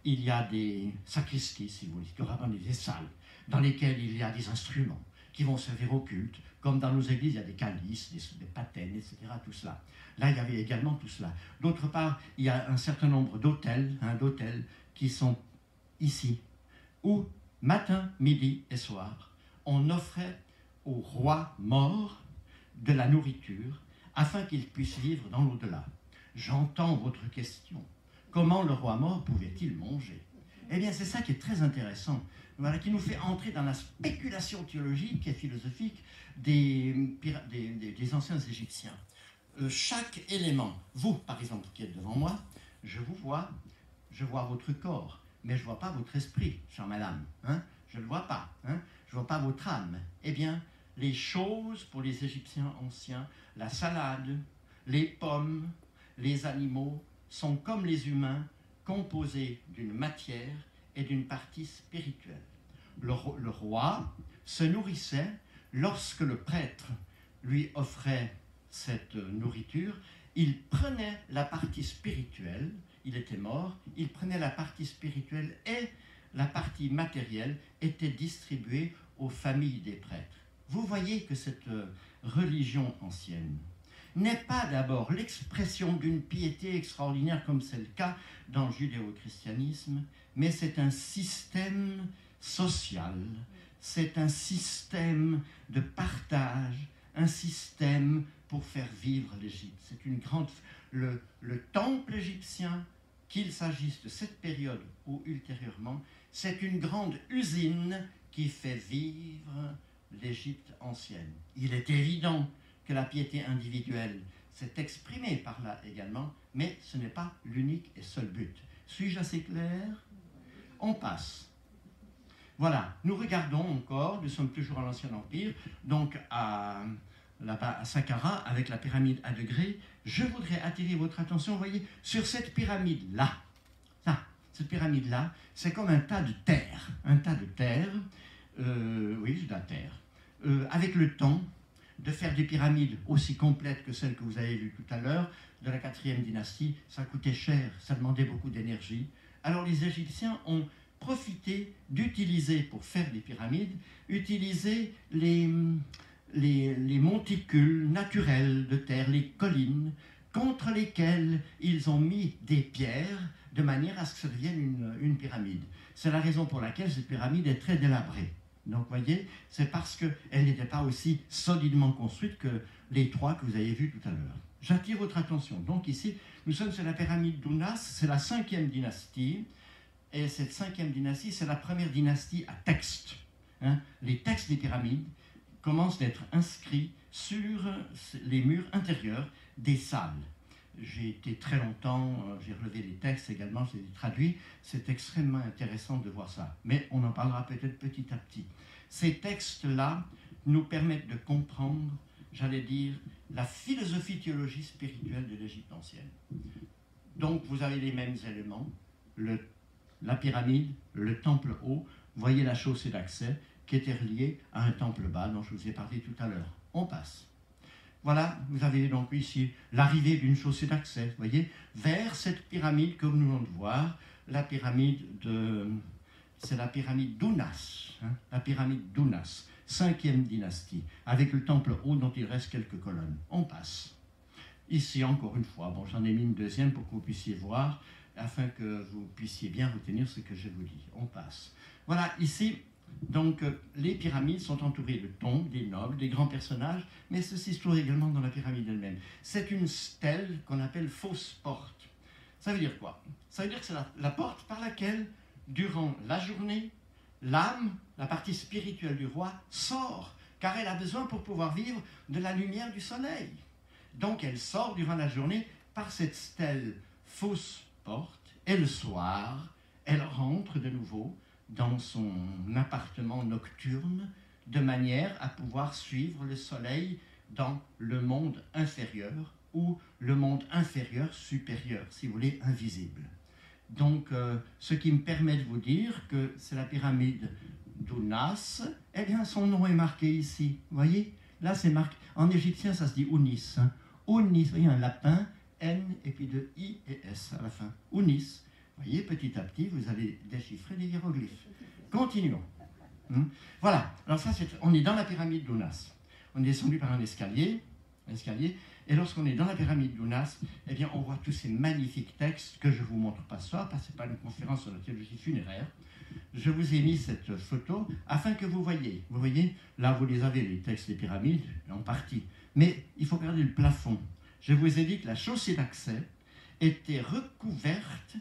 il y a des sacristies, si vous voulez, qui représentent des salles dans lesquelles il y a des instruments qui vont servir au culte. Comme dans nos églises, il y a des calices, des patènes, etc. Tout cela. Là, il y avait également tout cela. D'autre part, il y a un certain nombre d'hôtels qui sont ici, où matin, midi et soir, on offrait au roi mort de la nourriture afin qu'il puisse vivre dans l'au-delà. J'entends votre question. Comment le roi mort pouvait-il manger? Eh bien, c'est ça qui est très intéressant. Voilà, qui nous fait entrer dans la spéculation théologique et philosophique des anciens Égyptiens. Chaque élément, vous par exemple qui êtes devant moi, je vois votre corps, mais je ne vois pas votre esprit, chère madame. Je ne le vois pas. Je ne vois pas votre âme. Eh bien, les choses pour les Égyptiens anciens, la salade, les pommes, les animaux, sont comme les humains, composés d'une matière et d'une partie spirituelle. Le roi se nourrissait lorsque le prêtre lui offrait cette nourriture. Il prenait la partie spirituelle, il était mort, il prenait la partie spirituelle et la partie matérielle était distribuée aux familles des prêtres. Vous voyez que cette religion ancienne n'est pas d'abord l'expression d'une piété extraordinaire comme c'est le cas dans le judéo-christianisme, mais c'est un système social, c'est un système de partage, un système pour faire vivre l'Égypte. C'est une grande... Le temple égyptien, qu'il s'agisse de cette période ou ultérieurement, c'est une grande usine qui fait vivre l'Égypte ancienne. Il est évident que la piété individuelle s'est exprimée par là également, mais ce n'est pas l'unique et seul but. Suis-je assez clair? On passe. Voilà, nous regardons encore, nous sommes toujours à l'Ancien Empire, donc là-bas à Saqqara, avec la pyramide à degrés. Je voudrais attirer votre attention, vous voyez, sur cette pyramide-là. Cette pyramide-là, c'est comme un tas de terre. Un tas de terre, oui, de la terre. Avec le temps de faire des pyramides aussi complètes que celles que vous avez vues tout à l'heure, de la 4e dynastie, ça coûtait cher, ça demandait beaucoup d'énergie. Alors les Égyptiens ont profité d'utiliser, pour faire des pyramides, utiliser les monticules naturels de terre, les collines, contre lesquelles ils ont mis des pierres de manière à ce que ça devienne une pyramide. C'est la raison pour laquelle cette pyramide est très délabrée. Donc, vous voyez, c'est parce qu'elle n'était pas aussi solidement construite que les trois que vous avez vus tout à l'heure. J'attire votre attention. Donc ici, nous sommes sur la pyramide d'Ounas, c'est la 5e dynastie, et cette 5e dynastie, c'est la première dynastie à texte. Les textes des pyramides commencent d'être inscrits sur les murs intérieurs des salles. J'ai été très longtemps, j'ai relevé les textes également, je les ai traduits. C'est extrêmement intéressant de voir ça. Mais on en parlera peut-être petit à petit. Ces textes-là nous permettent de comprendre, j'allais dire, la philosophie théologie spirituelle de l'Égypte ancienne. Donc vous avez les mêmes éléments, la pyramide, le temple haut, voyez la chaussée d'accès qui était reliée à un temple bas dont je vous ai parlé tout à l'heure. On passe. Voilà, vous avez donc ici l'arrivée d'une chaussée d'accès, vous voyez, vers cette pyramide que nous venons de voir, la pyramide de... C'est la pyramide d'Ounas, hein, la pyramide d'Ounas, 5e dynastie, avec le temple haut dont il reste quelques colonnes. On passe. Ici, encore une fois, bon, j'en ai mis une deuxième pour que vous puissiez voir, afin que vous puissiez bien retenir ce que je vous dis. On passe. Voilà, ici, donc, les pyramides sont entourées de tombes, des nobles, des grands personnages, mais ceci se trouve également dans la pyramide elle-même. C'est une stèle qu'on appelle fausse porte. Ça veut dire quoi? Ça veut dire que c'est la porte par laquelle, durant la journée, l'âme, la partie spirituelle du roi, sort, car elle a besoin pour pouvoir vivre de la lumière du soleil. Donc elle sort durant la journée par cette stèle fausse porte, et le soir, elle rentre de nouveau dans son appartement nocturne, de manière à pouvoir suivre le soleil dans le monde inférieur, ou le monde inférieur supérieur, si vous voulez, invisible. Donc, ce qui me permet de vous dire que c'est la pyramide d'Ounas, eh bien, son nom est marqué ici. Vous voyez? Là, c'est marqué. En égyptien, ça se dit Ounis. Hein. Ounis, vous voyez, un lapin, N, et puis de I et S à la fin. Ounis. Vous voyez, petit à petit, vous allez déchiffrer les hiéroglyphes. Continuons. Voilà. Alors ça, on est dans la pyramide d'Ounas. On est descendu par un escalier, et lorsqu'on est dans la pyramide d'Ounas, eh bien, on voit tous ces magnifiques textes que je ne vous montre pas ce soir, parce que ce n'est pas une conférence sur la théologie funéraire. Je vous ai mis cette photo afin que vous voyez. Vous voyez, là, vous les avez, les textes des pyramides, en partie. Mais il faut regarder le plafond. Je vous ai dit que la chaussée d'accès était recouverte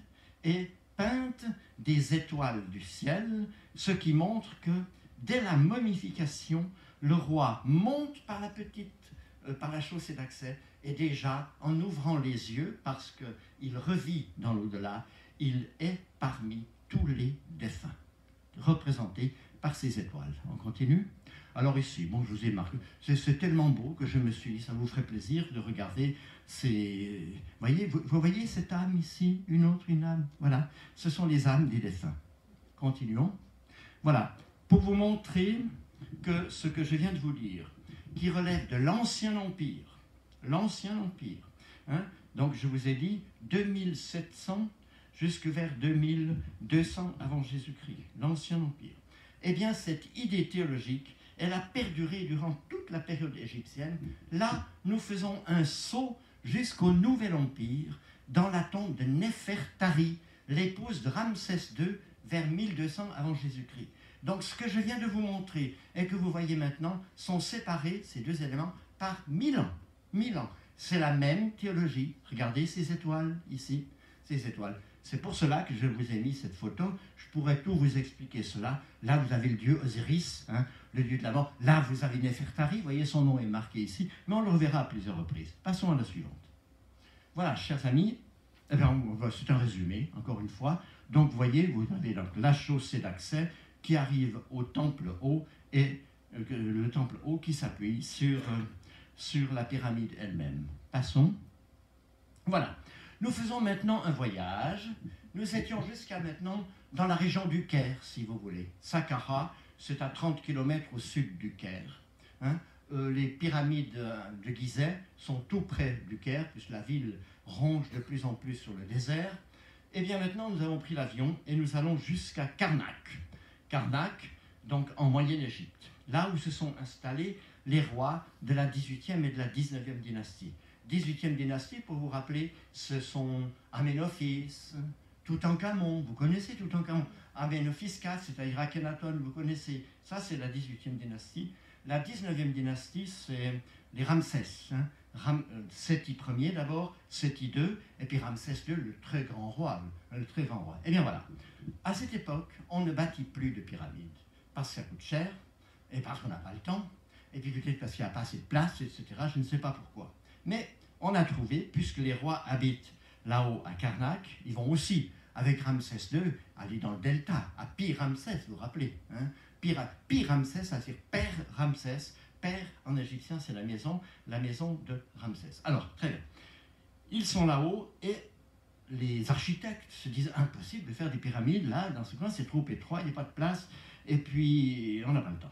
et peinte des étoiles du ciel, ce qui montre que, dès la momification, le roi monte par la chaussée d'accès, et déjà, en ouvrant les yeux, parce qu'il revit dans l'au-delà, il est parmi tous les défunts, représentés par ces étoiles. On continue? Alors ici, bon, je vous ai marqué, c'est tellement beau que je me suis dit, ça vous ferait plaisir de regarder ces... Vous voyez cette âme ici, une âme, voilà, ce sont les âmes des défunts. Continuons. Voilà, pour vous montrer que ce que je viens de vous dire, qui relève de l'Ancien Empire, hein, donc je vous ai dit 2700 jusque vers 2200 avant Jésus-Christ, l'Ancien Empire. Eh bien, cette idée théologique, elle a perduré durant toute la période égyptienne. Là, nous faisons un saut jusqu'au Nouvel Empire, dans la tombe de Néfertari, l'épouse de Ramsès II, vers 1200 avant Jésus-Christ. Donc, ce que je viens de vous montrer et que vous voyez maintenant sont séparés, ces deux éléments, par 1000 ans. 1000 ans. C'est la même théologie. Regardez ces étoiles ici, ces étoiles. C'est pour cela que je vous ai mis cette photo. Je pourrais tout vous expliquer cela. Là, vous avez le dieu Osiris, hein, le dieu de la mort. Là, vous avez Néfertari. Vous voyez, son nom est marqué ici. Mais on le reverra à plusieurs reprises. Passons à la suivante. Voilà, chers amis. Eh bien, c'est un résumé, encore une fois. Donc, vous voyez, vous avez donc la chaussée d'accès qui arrive au temple haut et le temple haut qui s'appuie sur la pyramide elle-même. Passons. Voilà. Nous faisons maintenant un voyage. Nous étions jusqu'à maintenant dans la région du Caire, si vous voulez. Saqqara, c'est à 30 km au sud du Caire. Hein. Les pyramides de Gizeh sont tout près du Caire, puisque la ville ronge de plus en plus sur le désert. Et bien maintenant, nous avons pris l'avion et nous allons jusqu'à Karnak. Karnak, donc en Moyenne-Égypte, là où se sont installés les rois de la 18e et de la 19e dynastie. 18e dynastie, pour vous rappeler, ce sont Aménophis, Toutankhamon, vous connaissez Toutankhamon, Aménophis IV, c'est-à-dire Akhenaton, vous connaissez, ça c'est la 18e dynastie. La 19e dynastie, c'est les Ramsès, hein. Séti Ier d'abord, Séti II, et puis Ramsès II, le très grand roi, Et bien voilà, à cette époque, on ne bâtit plus de pyramides, parce que ça coûte cher, et parce qu'on n'a pas le temps, et puis peut-être parce qu'il n'y a pas assez de place, etc., je ne sais pas pourquoi. Mais on a trouvé, puisque les rois habitent là-haut à Karnak, ils vont aussi, avec Ramsès II, aller dans le delta, à Pi-Ramsès, vous vous rappelez, hein, Pi-Ramsès, c'est-à-dire Père Ramsès. Père, en égyptien, c'est la maison de Ramsès. Alors, très bien. Ils sont là-haut et les architectes se disent impossible de faire des pyramides là, dans ce coin, c'est trop étroit, il n'y a pas de place, et puis on n'a pas le temps.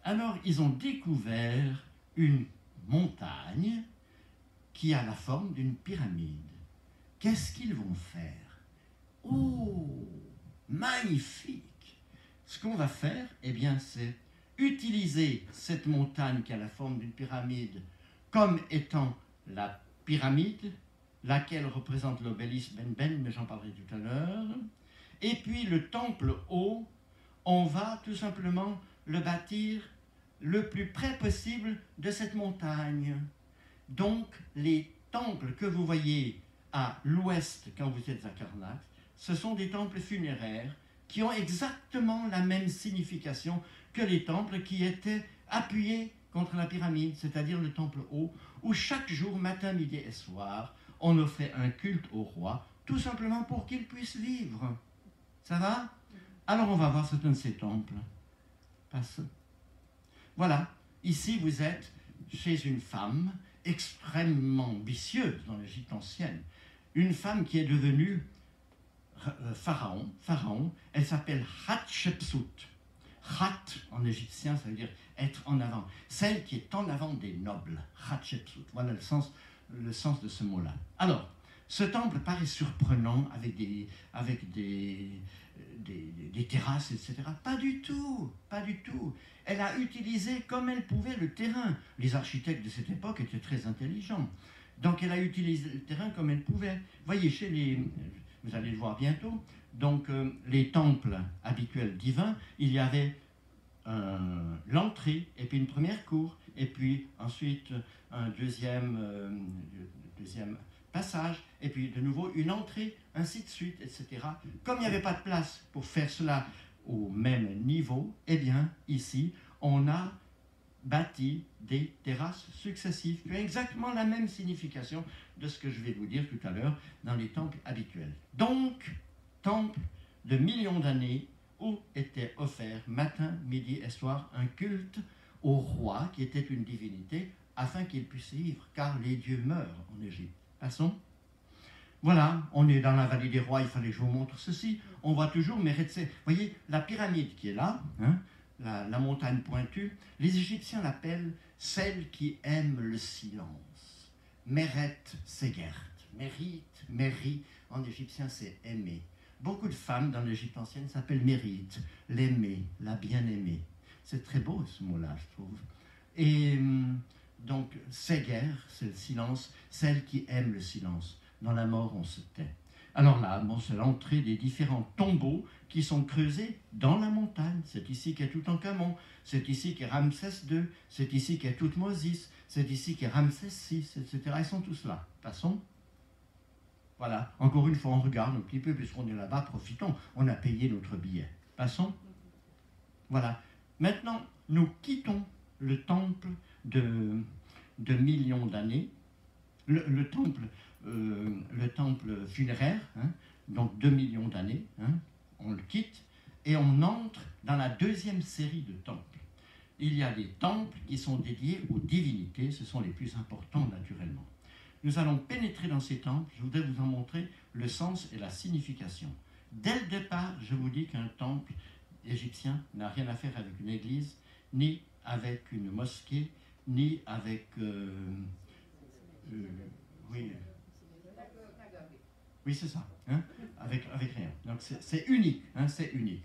Alors, ils ont découvert une montagne qui a la forme d'une pyramide. Qu'est-ce qu'ils vont faire? Oh, magnifique! Ce qu'on va faire, eh bien, c'est utiliser cette montagne qui a la forme d'une pyramide comme étant la pyramide, laquelle représente l'obélisque Ben, mais j'en parlerai tout à l'heure. Et puis le temple haut, on va tout simplement le bâtir le plus près possible de cette montagne. Donc les temples que vous voyez à l'ouest quand vous êtes à Karnak, ce sont des temples funéraires qui ont exactement la même signification que les temples qui étaient appuyés contre la pyramide, c'est-à-dire le temple haut, où chaque jour, matin, midi et soir, on offrait un culte au roi, tout simplement pour qu'il puisse vivre. Ça va? Alors on va voir certains de ces temples. Passe. Voilà, ici vous êtes chez une femme extrêmement ambitieuse dans l'Égypte ancienne, une femme qui est devenue pharaon, elle s'appelle Hatshepsut. Hat en égyptien, ça veut dire être en avant. Celle qui est en avant des nobles. Hatshepsut. Voilà le sens de ce mot-là. Alors, ce temple paraît surprenant avec des terrasses, etc. Pas du tout, pas du tout. Elle a utilisé comme elle pouvait le terrain. Les architectes de cette époque étaient très intelligents. Donc elle a utilisé le terrain comme elle pouvait. Voyez, vous allez le voir bientôt, donc les temples habituels divins, il y avait l'entrée, et puis une première cour, et puis ensuite un deuxième passage, et puis de nouveau une entrée, ainsi de suite, etc. Comme il n'y avait pas de place pour faire cela au même niveau, eh bien, ici, on a bâti des terrasses successives, qui ont exactement la même signification de ce que je vais vous dire tout à l'heure dans les temples habituels. Donc, temple de millions d'années où était offert matin, midi et soir un culte au roi qui était une divinité afin qu'il puisse vivre, car les dieux meurent en Égypte. Passons. Voilà, on est dans la vallée des rois, il fallait que je vous montre ceci. On voit toujours Meretz. Vous voyez, la pyramide qui est là, hein, la montagne pointue, les Égyptiens l'appellent celle qui aime le silence. Meret Segert. Mérite, Méri, en égyptien c'est aimer. Beaucoup de femmes dans l'Égypte ancienne s'appellent Mérite, l'aimée, la bien-aimée. C'est très beau ce mot-là, je trouve. Et donc, Seger, c'est le silence, celle qui aime le silence. Dans la mort, on se tait. Alors là, bon, c'est l'entrée des différents tombeaux qui sont creusés dans la montagne. C'est ici qu'est Toutankhamon, c'est ici qu'est Ramsès II, c'est ici qu'est Toutmosis, c'est ici qu'est Ramsès VI, etc. Ils sont tous là. Passons. Voilà, encore une fois, on regarde un petit peu, puisqu'on est là-bas, profitons, on a payé notre billet. Passons. Voilà. Maintenant, nous quittons le temple de millions d'années, le temple funéraire, hein, donc 2 millions d'années, hein, on le quitte, et on entre dans la deuxième série de temples. Il y a des temples qui sont dédiés aux divinités, ce sont les plus importants naturellement. Nous allons pénétrer dans ces temples, je voudrais vous en montrer le sens et la signification. Dès le départ, je vous dis qu'un temple égyptien n'a rien à faire avec une église, ni avec une mosquée, ni avec... oui, c'est ça, hein, avec rien. Donc c'est unique, hein, c'est unique.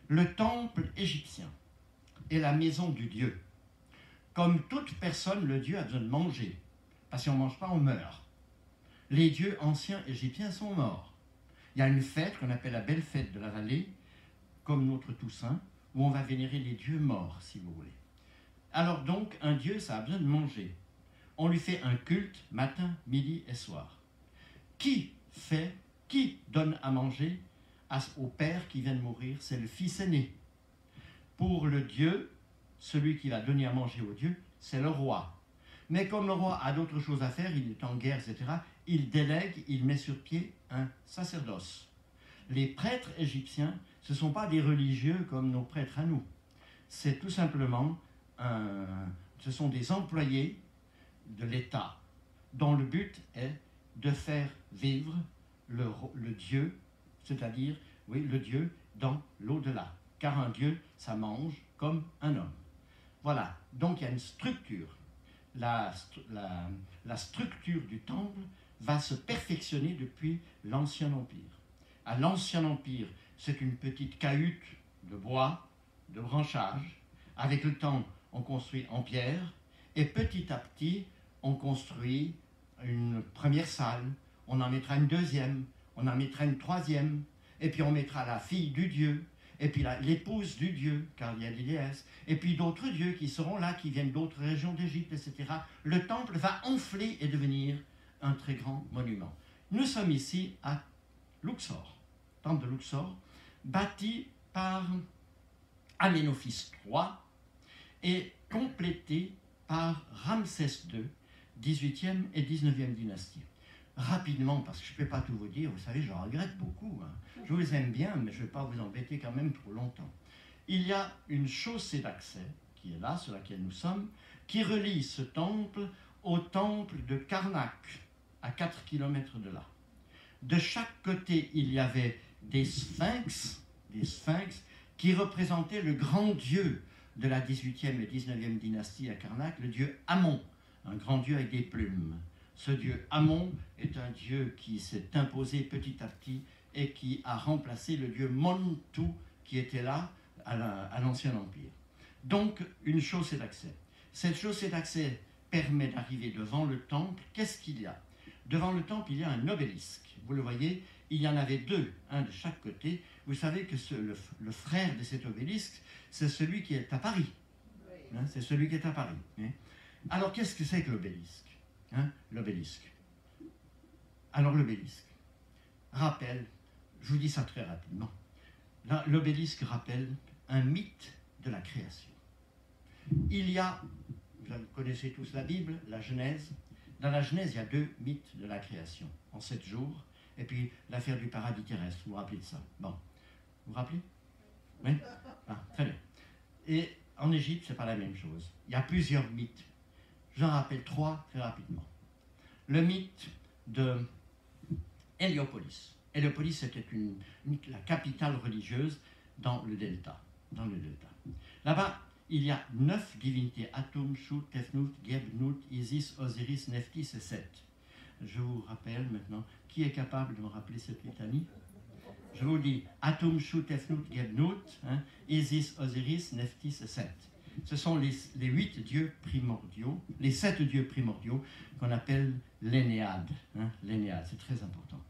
Le temple égyptien est la maison du Dieu. Comme toute personne, le Dieu a besoin de manger. Parce qu'on ne mange pas, on meurt. Les dieux anciens égyptiens sont morts. Il y a une fête qu'on appelle la belle fête de la vallée, comme notre Toussaint, où on va vénérer les dieux morts, si vous voulez. Alors donc, un dieu, ça a besoin de manger. On lui fait un culte matin, midi et soir. Qui donne à manger au père qui vient de mourir? C'est le fils aîné. Pour le dieu, celui qui va donner à manger au dieu, c'est le roi. Mais comme le roi a d'autres choses à faire, il est en guerre, etc., il délègue, il met sur pied un sacerdoce. Les prêtres égyptiens, ce ne sont pas des religieux comme nos prêtres à nous. C'est tout simplement, ce sont des employés de l'État, dont le but est de faire vivre le Dieu, c'est-à-dire, oui, le Dieu dans l'au-delà. Car un Dieu, ça mange comme un homme. Voilà, donc il y a une structure. la structure du temple va se perfectionner depuis l'Ancien Empire. À l'Ancien Empire, c'est une petite cahute de bois, de branchage. Avec le temps, on construit en pierre, et petit à petit, on construit une première salle, on en mettra une deuxième, on en mettra une troisième, et puis on mettra la fille du dieu, et puis l'épouse du dieu, car il y a des déesses, et puis d'autres dieux qui seront là, qui viennent d'autres régions d'Égypte, etc. Le temple va enfler et devenir un très grand monument. Nous sommes ici à Luxor, temple de Luxor, bâti par Aménophis III et complété par Ramsès II, 18e et 19e dynastie. Rapidement, parce que je ne peux pas tout vous dire, vous savez, je regrette beaucoup. Hein. Je vous aime bien, mais je ne vais pas vous embêter quand même trop longtemps. Il y a une chaussée d'accès, qui est là, sur laquelle nous sommes, qui relie ce temple au temple de Karnak, à 4 km de là. De chaque côté, il y avait des sphinx qui représentaient le grand dieu de la 18e et 19e dynastie à Karnak, le dieu Amon, un grand dieu avec des plumes. Ce dieu Amon est un dieu qui s'est imposé petit à petit et qui a remplacé le dieu Montu qui était là à l'Ancien Empire. Donc, une chaussée d'accès. Cette chaussée d'accès permet d'arriver devant le temple. Qu'est-ce qu'il y a? Devant le temple, il y a un obélisque. Vous le voyez, il y en avait deux, un de chaque côté. Vous savez que le frère de cet obélisque, c'est celui qui est à Paris. Hein, c'est celui qui est à Paris. Hein. Alors, qu'est-ce que c'est que l'obélisque? Hein, l'obélisque. Alors, l'obélisque rappelle, je vous dis ça très rapidement, l'obélisque rappelle un mythe de la création. Il y a, vous connaissez tous la Bible, la Genèse. Dans la Genèse, il y a deux mythes de la création, en 7 jours, et puis l'affaire du paradis terrestre. Vous vous rappelez de ça? Bon. Vous vous rappelez? Oui? Ah, très bien. Et en Égypte, ce n'est pas la même chose. Il y a plusieurs mythes. J'en rappelle 3 très rapidement. Le mythe de Héliopolis. Héliopolis, c'était la capitale religieuse dans le delta. Là-bas, il y a 9 divinités, Atum, Shut, Tefnut, Geb, Nut, Isis, Osiris, Nephthys et Set. Je vous rappelle maintenant, qui est capable de me rappeler cette litanie? Je vous dis, Atum, Shut, Tefnut, Geb, Nut, hein, Isis, Osiris, Nephthys et Set. Ce sont les 8 dieux primordiaux, les 7 dieux primordiaux qu'on appelle l'Énéade. Hein, l'Énéade, c'est très important.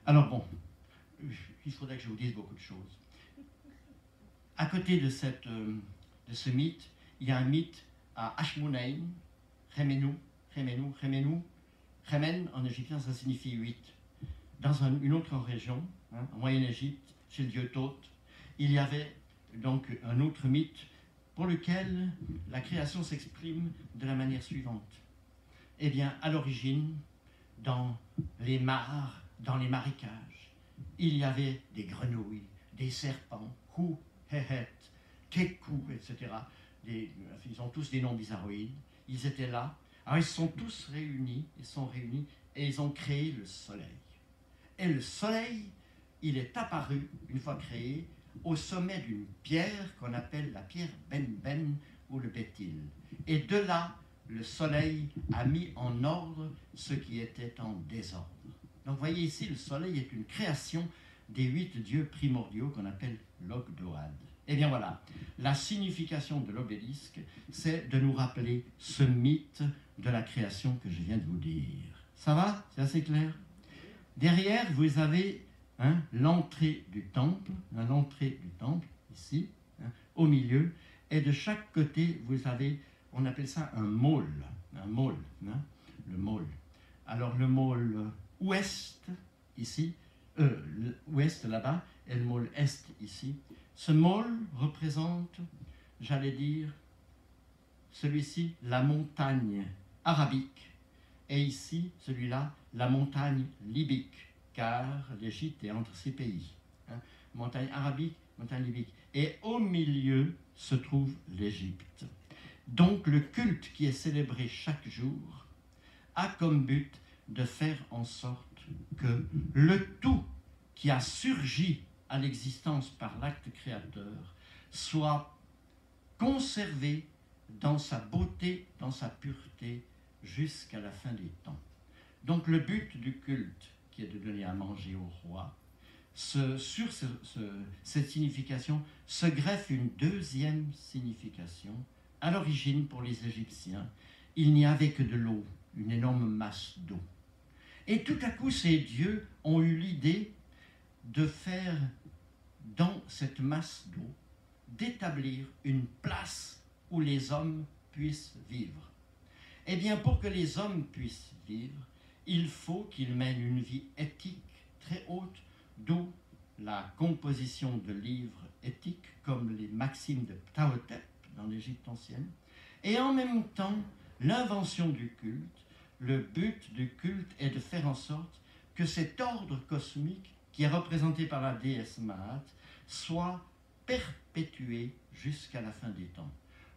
Alors bon, il faudrait que je vous dise beaucoup de choses. À côté de ce mythe, il y a un mythe à Ashmonaïm, Remenu. Remen, en égyptien, ça signifie 8. Dans une autre région, hein, en Moyenne-Égypte, chez le dieu Thoth, il y avait donc un autre mythe pour lequel la création s'exprime de la manière suivante. Eh bien, à l'origine, dans les mares, dans les marécages, il y avait des grenouilles, des serpents, Hu, Hehet, Keku, etc. Ils ont tous des noms bizarroïdes. Ils étaient là. Alors, ils sont tous réunis, et ils ont créé le soleil. Et le soleil, il est apparu, une fois créé, au sommet d'une pierre qu'on appelle la pierre Ben ou le Béthil. Et de là, le soleil a mis en ordre ce qui était en désordre. Donc, vous voyez ici, le soleil est une création des 8 dieux primordiaux qu'on appelle l'Ogdoad. Eh bien voilà, la signification de l'obélisque, c'est de nous rappeler ce mythe de la création que je viens de vous dire. Ça va? C'est assez clair? Derrière, vous avez l'entrée du temple, ici, hein, au milieu, et de chaque côté, vous avez, on appelle ça un môle, le môle. Alors le môle ouest, ici, ouest là-bas, et le môle est ici. Ce môle représente, j'allais dire, celui-ci, la montagne arabique, et ici, celui-là, la montagne libyque, car l'Égypte est entre ces pays. Hein. Montagne arabique, montagne libyque. Et au milieu se trouve l'Égypte. Donc le culte qui est célébré chaque jour a comme but de faire en sorte que le tout qui a surgi à l'existence par l'acte créateur soit conservé dans sa beauté, dans sa pureté jusqu'à la fin des temps. Donc le but du culte, qui est de donner à manger au roi, sur cette signification se greffe une deuxième signification. À l'origine, pour les Égyptiens, il n'y avait que de l'eau, une énorme masse d'eau. Et tout à coup, ces dieux ont eu l'idée de faire dans cette masse d'eau, d'établir une place où les hommes puissent vivre. Eh bien, pour que les hommes puissent vivre, il faut qu'ils mènent une vie éthique très haute, d'où la composition de livres éthiques comme les maximes de Ptahhotep dans l'Égypte ancienne, et en même temps l'invention du culte. Le but du culte est de faire en sorte que cet ordre cosmique qui est représenté par la déesse Maat soit perpétué jusqu'à la fin des temps.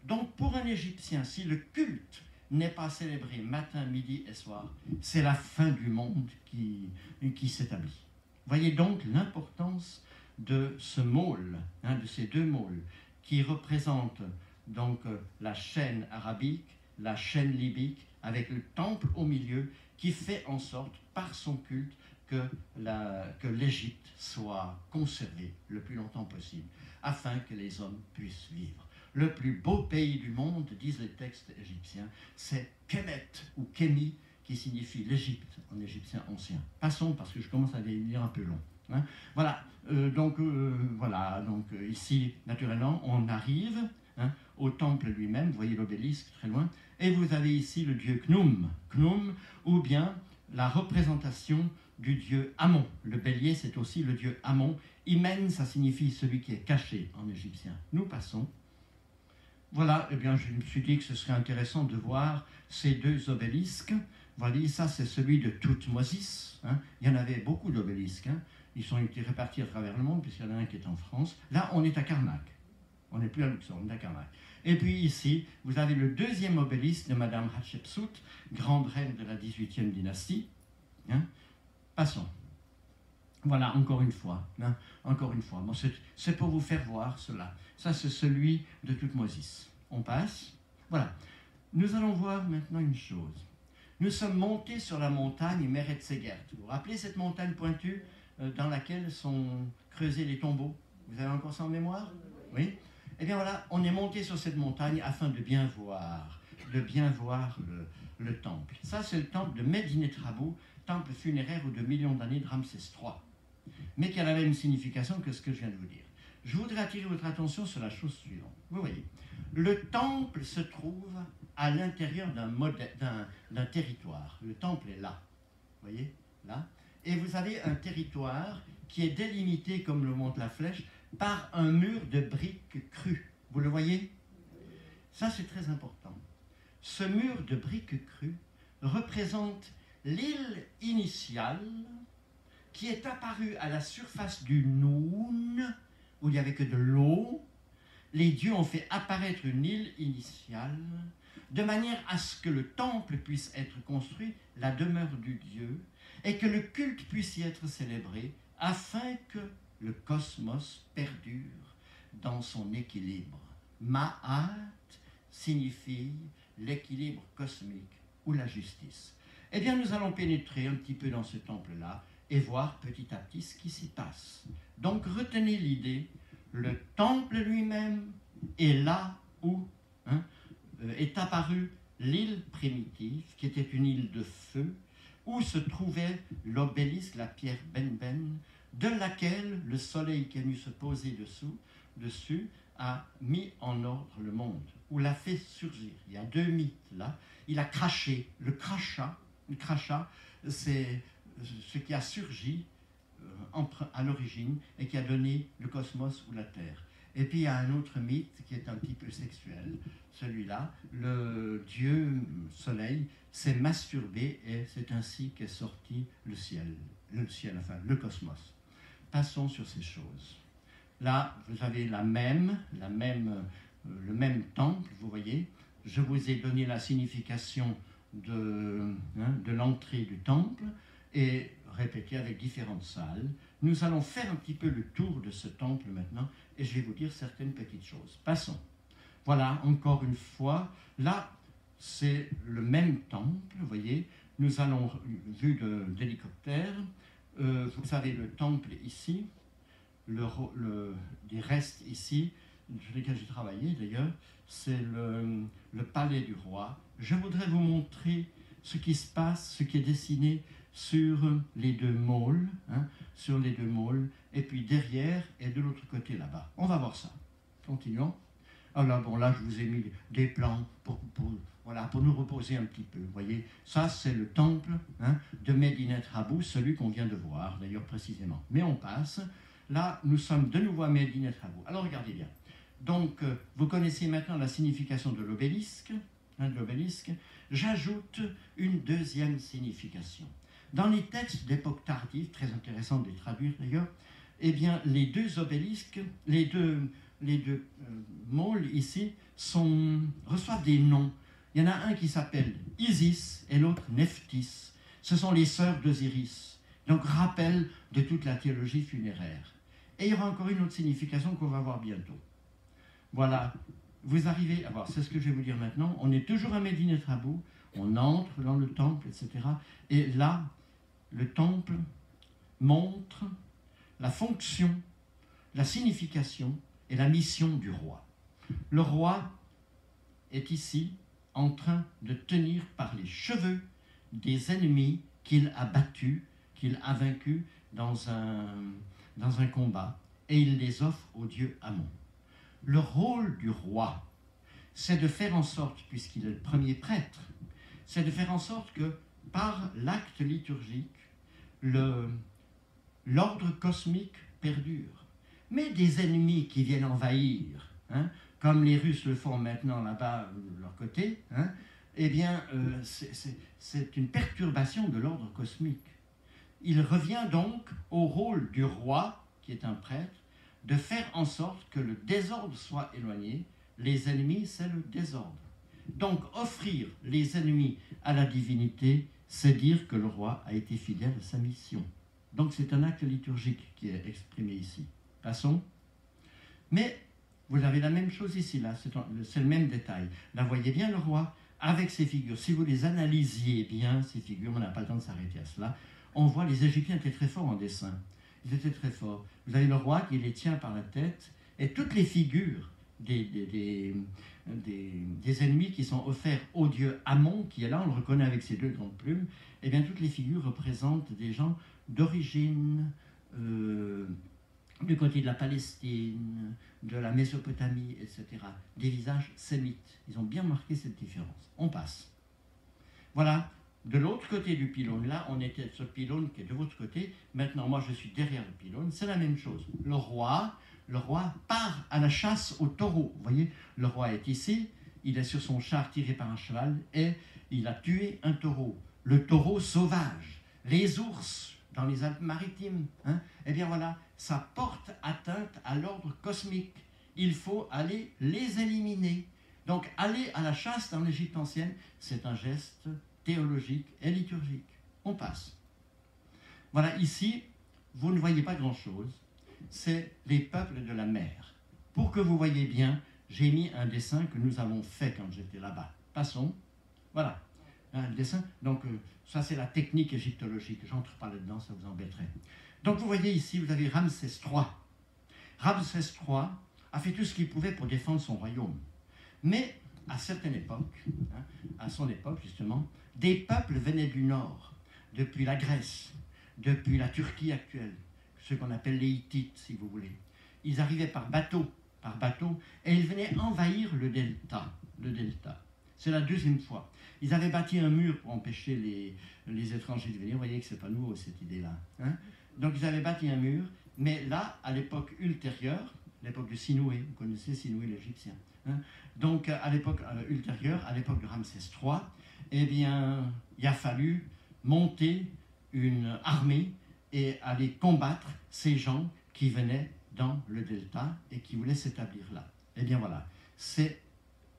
Donc pour un Égyptien, si le culte n'est pas célébré matin, midi et soir, c'est la fin du monde qui s'établit. Voyez donc l'importance de ce môle, de ces deux môles, qui représentent donc la chaîne arabique, la chaîne libyque, avec le temple au milieu, qui fait en sorte, par son culte, que l'Égypte soit conservée le plus longtemps possible, afin que les hommes puissent vivre. Le plus beau pays du monde, disent les textes égyptiens, c'est Kemet ou Kémi, qui signifie l'Égypte en égyptien ancien. Passons, parce que je commence à les lire un peu long. Voilà, donc ici, naturellement, on arrive au temple lui-même, vous voyez l'obélisque très loin, et vous avez ici le dieu Khnum, ou bien la représentation du dieu Amon. Le bélier, c'est aussi le dieu Amon. Imen, ça signifie celui qui est caché en égyptien. Nous passons. Voilà, eh bien, je me suis dit que ce serait intéressant de voir ces deux obélisques. Voilà, ça, c'est celui de Toutmosis. Il y en avait beaucoup d'obélisques. Ils sont été répartis à travers le monde, puisqu'il y en a un qui est en France. Là, on est à Karnak. On n'est plus à Luxor, on est à Karnak. Et puis ici, vous avez le deuxième obélisque de Madame Hatshepsut, grande reine de la 18e dynastie. Passons. Voilà, encore une fois. Bon, c'est pour vous faire voir cela. Ça, c'est celui de Toutmosis. On passe. Voilà. Nous allons voir maintenant une chose. Nous sommes montés sur la montagne Meret Segert. Vous vous rappelez cette montagne pointue dans laquelle sont creusés les tombeaux? Vous avez encore ça en mémoire? Oui. Eh bien voilà, on est monté sur cette montagne afin de bien voir le temple. Ça, c'est le temple de Medinet-Habu, temple funéraire de millions d'années de Ramsès III, mais qui a la même signification que ce que je viens de vous dire. Je voudrais attirer votre attention sur la chose suivante. Vous voyez, le temple se trouve à l'intérieur d'un territoire. Le temple est là, vous voyez, là. Et vous avez un territoire qui est délimité, comme le montre la flèche, par un mur de briques crues. Vous le voyez? Ça, c'est très important. Ce mur de briques crues représente l'île initiale qui est apparue à la surface du Noun, où il n'y avait que de l'eau. Les dieux ont fait apparaître une île initiale de manière à ce que le temple puisse être construit, la demeure du Dieu, et que le culte puisse y être célébré, afin que le cosmos perdure dans son équilibre. Ma'at signifie l'équilibre cosmique ou la justice. Eh bien, nous allons pénétrer un petit peu dans ce temple-là et voir petit à petit ce qui s'y passe. Donc, retenez l'idée, le temple lui-même est là où est apparue l'île primitive, qui était une île de feu, où se trouvait l'obélisque, la pierre Ben-Ben, de laquelle le soleil qui est venu se poser dessus a mis en ordre le monde, ou l'a fait surgir. Il y a deux mythes là. Il a craché. Le crachat, c'est ce qui a surgi à l'origine et qui a donné le cosmos ou la Terre. Et puis il y a un autre mythe qui est un petit peu sexuel. Celui-là, le dieu soleil s'est masturbé et c'est ainsi qu'est sorti le ciel, le cosmos. Passons sur ces choses. Là, vous avez le même temple, vous voyez. Je vous ai donné la signification de l'entrée du temple et répété avec différentes salles. Nous allons faire un petit peu le tour de ce temple maintenant et je vais vous dire certaines petites choses. Passons. Voilà, encore une fois, là, c'est le même temple, vous voyez. Nous allons, vu d'hélicoptère, vous avez le temple ici, des restes ici, sur lesquels j'ai travaillé d'ailleurs, c'est le palais du roi. Je voudrais vous montrer ce qui se passe, ce qui est dessiné sur les deux môles, sur les deux môles, et puis derrière et de l'autre côté là-bas. On va voir ça. Continuons. Alors bon, là je vous ai mis des plans pour nous reposer un petit peu. Vous voyez, ça c'est le temple de Medinet Habu, celui qu'on vient de voir d'ailleurs précisément. Mais on passe. Là, nous sommes de nouveau à Medinet Habu. Alors regardez bien. Donc, vous connaissez maintenant la signification de l'obélisque. J'ajoute une deuxième signification. Dans les textes d'époque tardive, très intéressant de les traduire d'ailleurs, eh bien, les deux obélisques, les deux môles ici reçoivent des noms. Il y en a un qui s'appelle Isis et l'autre Nephthys. Ce sont les sœurs d'Osiris. Donc, rappel de toute la théologie funéraire. Et il y aura encore une autre signification qu'on va voir bientôt. Voilà, vous arrivez à voir, c'est ce que je vais vous dire maintenant. On est toujours à Medinet Habu, on entre dans le temple, etc. Et là, le temple montre la fonction, la signification et la mission du roi. Le roi est ici en train de tenir par les cheveux des ennemis qu'il a battus, qu'il a vaincus dans un combat, et il les offre au dieu Amon. Le rôle du roi, c'est de faire en sorte, puisqu'il est le premier prêtre, c'est de faire en sorte que par l'acte liturgique, l'ordre cosmique perdure. Mais des ennemis qui viennent envahir, comme les Russes le font maintenant là-bas de leur côté, eh bien, c'est une perturbation de l'ordre cosmique. Il revient donc au rôle du roi, qui est un prêtre, de faire en sorte que le désordre soit éloigné. Les ennemis, c'est le désordre. Donc, offrir les ennemis à la divinité, c'est dire que le roi a été fidèle à sa mission. Donc, c'est un acte liturgique qui est exprimé ici. Passons. Mais, vous avez la même chose ici, là, c'est le même détail. Là, voyez bien le roi avec ses figures. Si vous les analysiez bien, ces figures, on n'a pas le temps de s'arrêter à cela, on voit les Égyptiens étaient très forts en dessin. Ils étaient très forts. Vous avez le roi qui les tient par la tête, et toutes les figures des ennemis qui sont offerts au dieu Amon, qui est là, on le reconnaît avec ses deux grandes plumes, et bien toutes les figures représentent des gens d'origine du côté de la Palestine, de la Mésopotamie, etc. Des visages sémites. Ils ont bien marqué cette différence. On passe. Voilà. De l'autre côté du pylône, là, on était sur le pylône qui est de votre côté. Maintenant, moi, je suis derrière le pylône. C'est la même chose. Le roi part à la chasse au taureau. Vous voyez, le roi est ici, il est sur son char tiré par un cheval et il a tué un taureau. Le taureau sauvage. Les ours dans les Alpes-Maritimes. Eh bien voilà, ça porte atteinte à l'ordre cosmique. Il faut aller les éliminer. Donc, aller à la chasse dans l'Égypte ancienne, c'est un geste théologique et liturgique. On passe. Voilà, ici, vous ne voyez pas grand-chose. C'est les peuples de la mer. Pour que vous voyez bien, j'ai mis un dessin que nous avons fait quand j'étais là-bas. Passons. Voilà, un dessin. Donc, ça, c'est la technique égyptologique. J'entre pas là-dedans, ça vous embêterait. Donc, vous voyez ici, vous avez Ramsès III. Ramsès III a fait tout ce qu'il pouvait pour défendre son royaume. Mais, à certaines époques, à son époque, justement, des peuples venaient du nord, depuis la Grèce, depuis la Turquie actuelle, ce qu'on appelle les Hittites, si vous voulez. Ils arrivaient par bateau, et ils venaient envahir le delta. C'est la deuxième fois. Ils avaient bâti un mur pour empêcher les étrangers de venir. Vous voyez que ce n'est pas nouveau, cette idée-là. Donc, ils avaient bâti un mur, mais là, à l'époque ultérieure, l'époque de Sinoué, vous connaissez Sinoué l'Égyptien. Donc, à l'époque ultérieure, à l'époque de Ramsès III, eh bien, il a fallu monter une armée et aller combattre ces gens qui venaient dans le delta et qui voulaient s'établir là. Eh bien voilà, c'est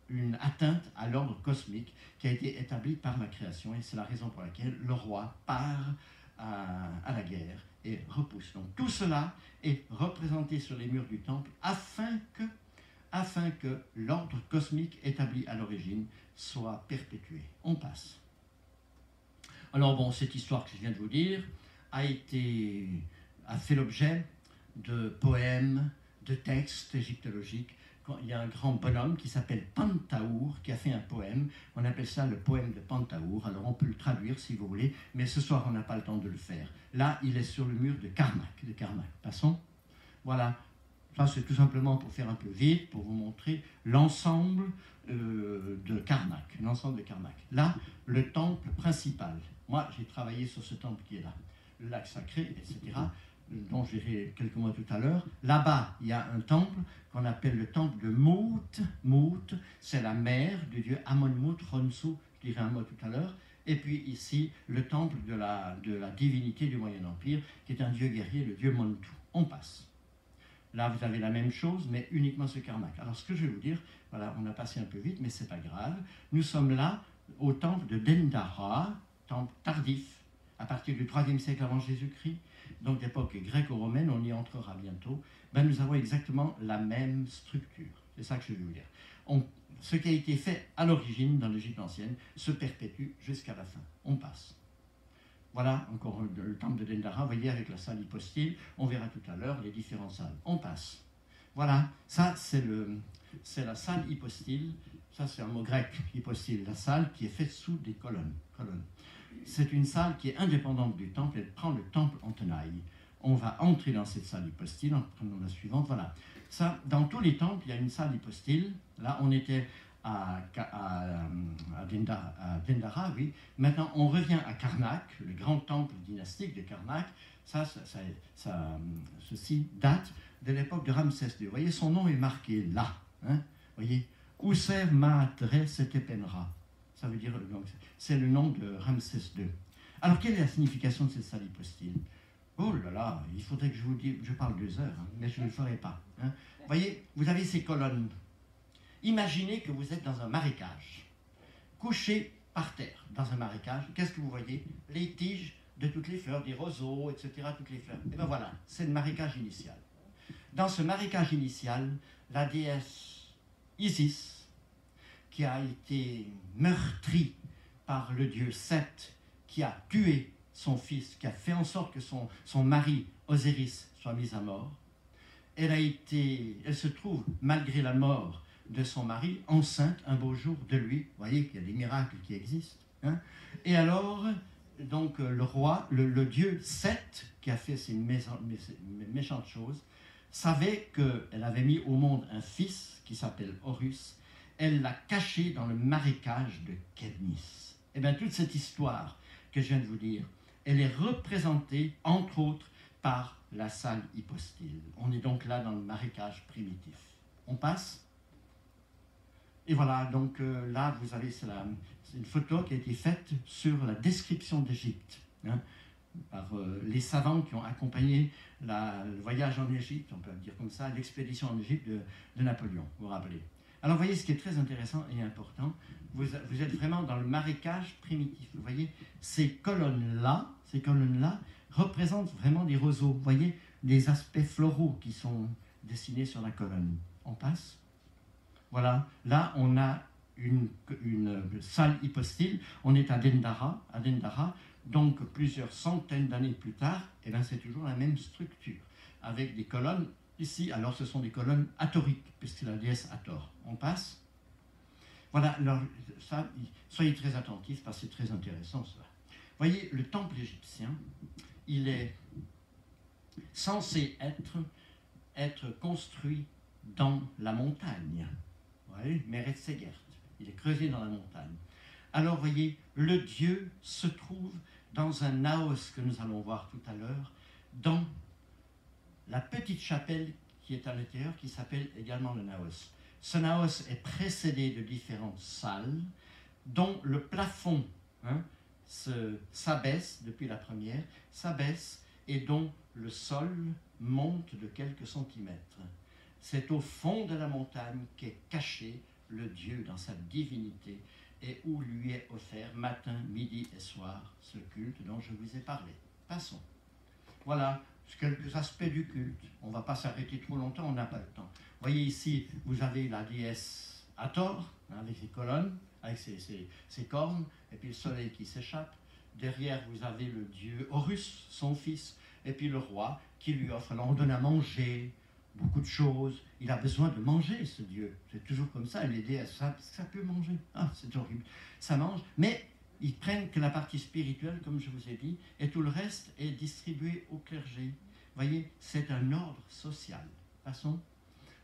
une atteinte à l'ordre cosmique qui a été établie par la création et c'est la raison pour laquelle le roi part à la guerre et repousse. Donc tout cela est représenté sur les murs du temple afin que afin que l'ordre cosmique établi à l'origine soit perpétué. On passe. Alors bon, cette histoire que je viens de vous dire a fait l'objet de poèmes, de textes égyptologiques. Il y a un grand bonhomme qui s'appelle Pantaour qui a fait un poème. On appelle ça le poème de Pantaour. Alors on peut le traduire si vous voulez, mais ce soir on n'a pas le temps de le faire. Là, il est sur le mur de Karnak. Passons. Voilà. Ça, c'est tout simplement pour faire un peu vite, pour vous montrer l'ensemble de Karnak. L'ensemble de Karnak. Là, le temple principal. Moi, j'ai travaillé sur ce temple qui est là. Le lac sacré, etc., dont je dirai quelques mots tout à l'heure. Là-bas, il y a un temple qu'on appelle le temple de Mout. Mout, c'est la mère du dieu Amonmout Ronsu, je dirai un mot tout à l'heure. Et puis ici, le temple de la divinité du Moyen Empire, qui est un dieu guerrier, le dieu Montu. On passe. Là, vous avez la même chose, mais uniquement sur Karnak. Alors, ce que je vais vous dire, voilà, on a passé un peu vite, mais ce n'est pas grave. Nous sommes là au temple de Dendara, temple tardif, à partir du 3e siècle avant Jésus-Christ, donc d'époque gréco-romaine, on y entrera bientôt. Ben, nous avons exactement la même structure. C'est ça que je vais vous dire. Ce qui a été fait à l'origine dans l'Égypte ancienne se perpétue jusqu'à la fin. On passe. Voilà, encore le temple de Dendara, vous voyez, avec la salle hypostyle. On verra tout à l'heure les différentes salles. On passe. Voilà, ça c'est la salle hypostyle. Ça c'est un mot grec, hypostyle, la salle qui est faite sous des colonnes. C'est une salle qui est indépendante du temple, elle prend le temple en tenaille. On va entrer dans cette salle hypostyle en prenant la suivante. Voilà. Ça, dans tous les temples, il y a une salle hypostyle. Là, on était à Dendara, oui. Maintenant, on revient à Karnak, le grand temple dynastique de Karnak. Ceci date de l'époque de Ramsès II. Vous voyez, son nom est marqué là. Hein, voyez, User Maatre Setepenra. Ça veut dire, donc, c'est le nom de Ramsès II. Alors, quelle est la signification de cette salle hypostyle? Oh là là, il faudrait que je vous dise, je parle 2 heures, hein, mais je ne le ferai pas. Hein. Voyez, vous avez ces colonnes. Imaginez que vous êtes dans un marécage, couché par terre dans un marécage. Qu'est-ce que vous voyez? Les tiges de toutes les fleurs, des roseaux, etc., toutes les fleurs. Et bien voilà, c'est le marécage initial. Dans ce marécage initial, la déesse Isis, qui a été meurtrie par le dieu Seth, qui a tué son fils, qui a fait en sorte que son mari, Osiris, soit mis à mort. Elle se trouve, malgré la mort de son mari, enceinte un beau jour de lui. Vous voyez qu'il y a des miracles qui existent. Hein. Et alors, donc, le roi, le dieu Seth, qui a fait ces méchantes choses, savait qu'elle avait mis au monde un fils qui s'appelle Horus. Elle l'a caché dans le marécage de Kédnis. Et bien, toute cette histoire que je viens de vous dire, elle est représentée, entre autres, par la salle hypostyle. On est donc là dans le marécage primitif. On passe. Et voilà, donc là, vous avez, c'est une photo qui a été faite sur la description d'Égypte, hein, par les savants qui ont accompagné le voyage en Égypte, on peut le dire comme ça, l'expédition en Égypte de Napoléon, vous vous rappelez. Alors, vous voyez, ce qui est très intéressant et important, vous êtes vraiment dans le marécage primitif. Vous voyez, ces colonnes-là représentent vraiment des roseaux. Vous voyez, les aspects floraux qui sont dessinés sur la colonne. On passe. Voilà, là, on a une salle hypostyle. On est à Dendara, donc plusieurs centaines d'années plus tard, et bien c'est toujours la même structure, avec des colonnes. Ici, alors, ce sont des colonnes hathoriques, puisque la déesse Hathor. On passe. Voilà, alors, ça, soyez très attentifs, parce que c'est très intéressant, ça. Vous voyez, le temple égyptien, il est censé être construit dans la montagne. Vous voyez, Meret Segert, il est creusé dans la montagne. Alors, vous voyez, le dieu se trouve dans un naos que nous allons voir tout à l'heure, dans la petite chapelle qui est à l'intérieur, qui s'appelle également le naos. Ce naos est précédé de différentes salles, dont le plafond s'abaisse depuis la première, s'abaisse, et dont le sol monte de quelques centimètres. C'est au fond de la montagne qu'est caché le Dieu dans sa divinité, et où lui est offert matin, midi et soir ce culte dont je vous ai parlé. Passons. Voilà. quelques aspects du culte. On ne va pas s'arrêter trop longtemps, on n'a pas le temps. Vous voyez ici, vous avez la déesse Hathor, avec ses colonnes, avec ses cornes, et puis le soleil qui s'échappe. Derrière, vous avez le dieu Horus, son fils, et puis le roi qui lui offre. Alors on donne à manger, beaucoup de choses. Il a besoin de manger, ce dieu. C'est toujours comme ça, les déesses, ça peut manger. Ah, c'est horrible. Ça mange, mais ils prennent que la partie spirituelle, comme je vous ai dit, et tout le reste est distribué au clergé. Vous voyez, c'est un ordre social. Passons.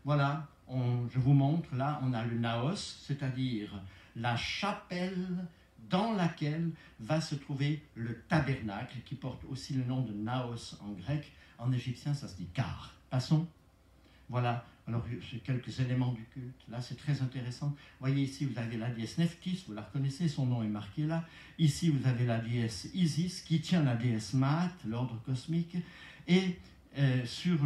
Voilà, je vous montre, là, on a le naos, c'est-à-dire la chapelle dans laquelle va se trouver le tabernacle, qui porte aussi le nom de naos en grec. En égyptien, ça se dit car. Passons. Voilà, alors c'est quelques éléments du culte. Là, c'est très intéressant. Vous voyez ici, vous avez la déesse Nephthys, vous la reconnaissez, son nom est marqué là. Ici, vous avez la déesse Isis, qui tient la déesse Maat, l'ordre cosmique. Et sur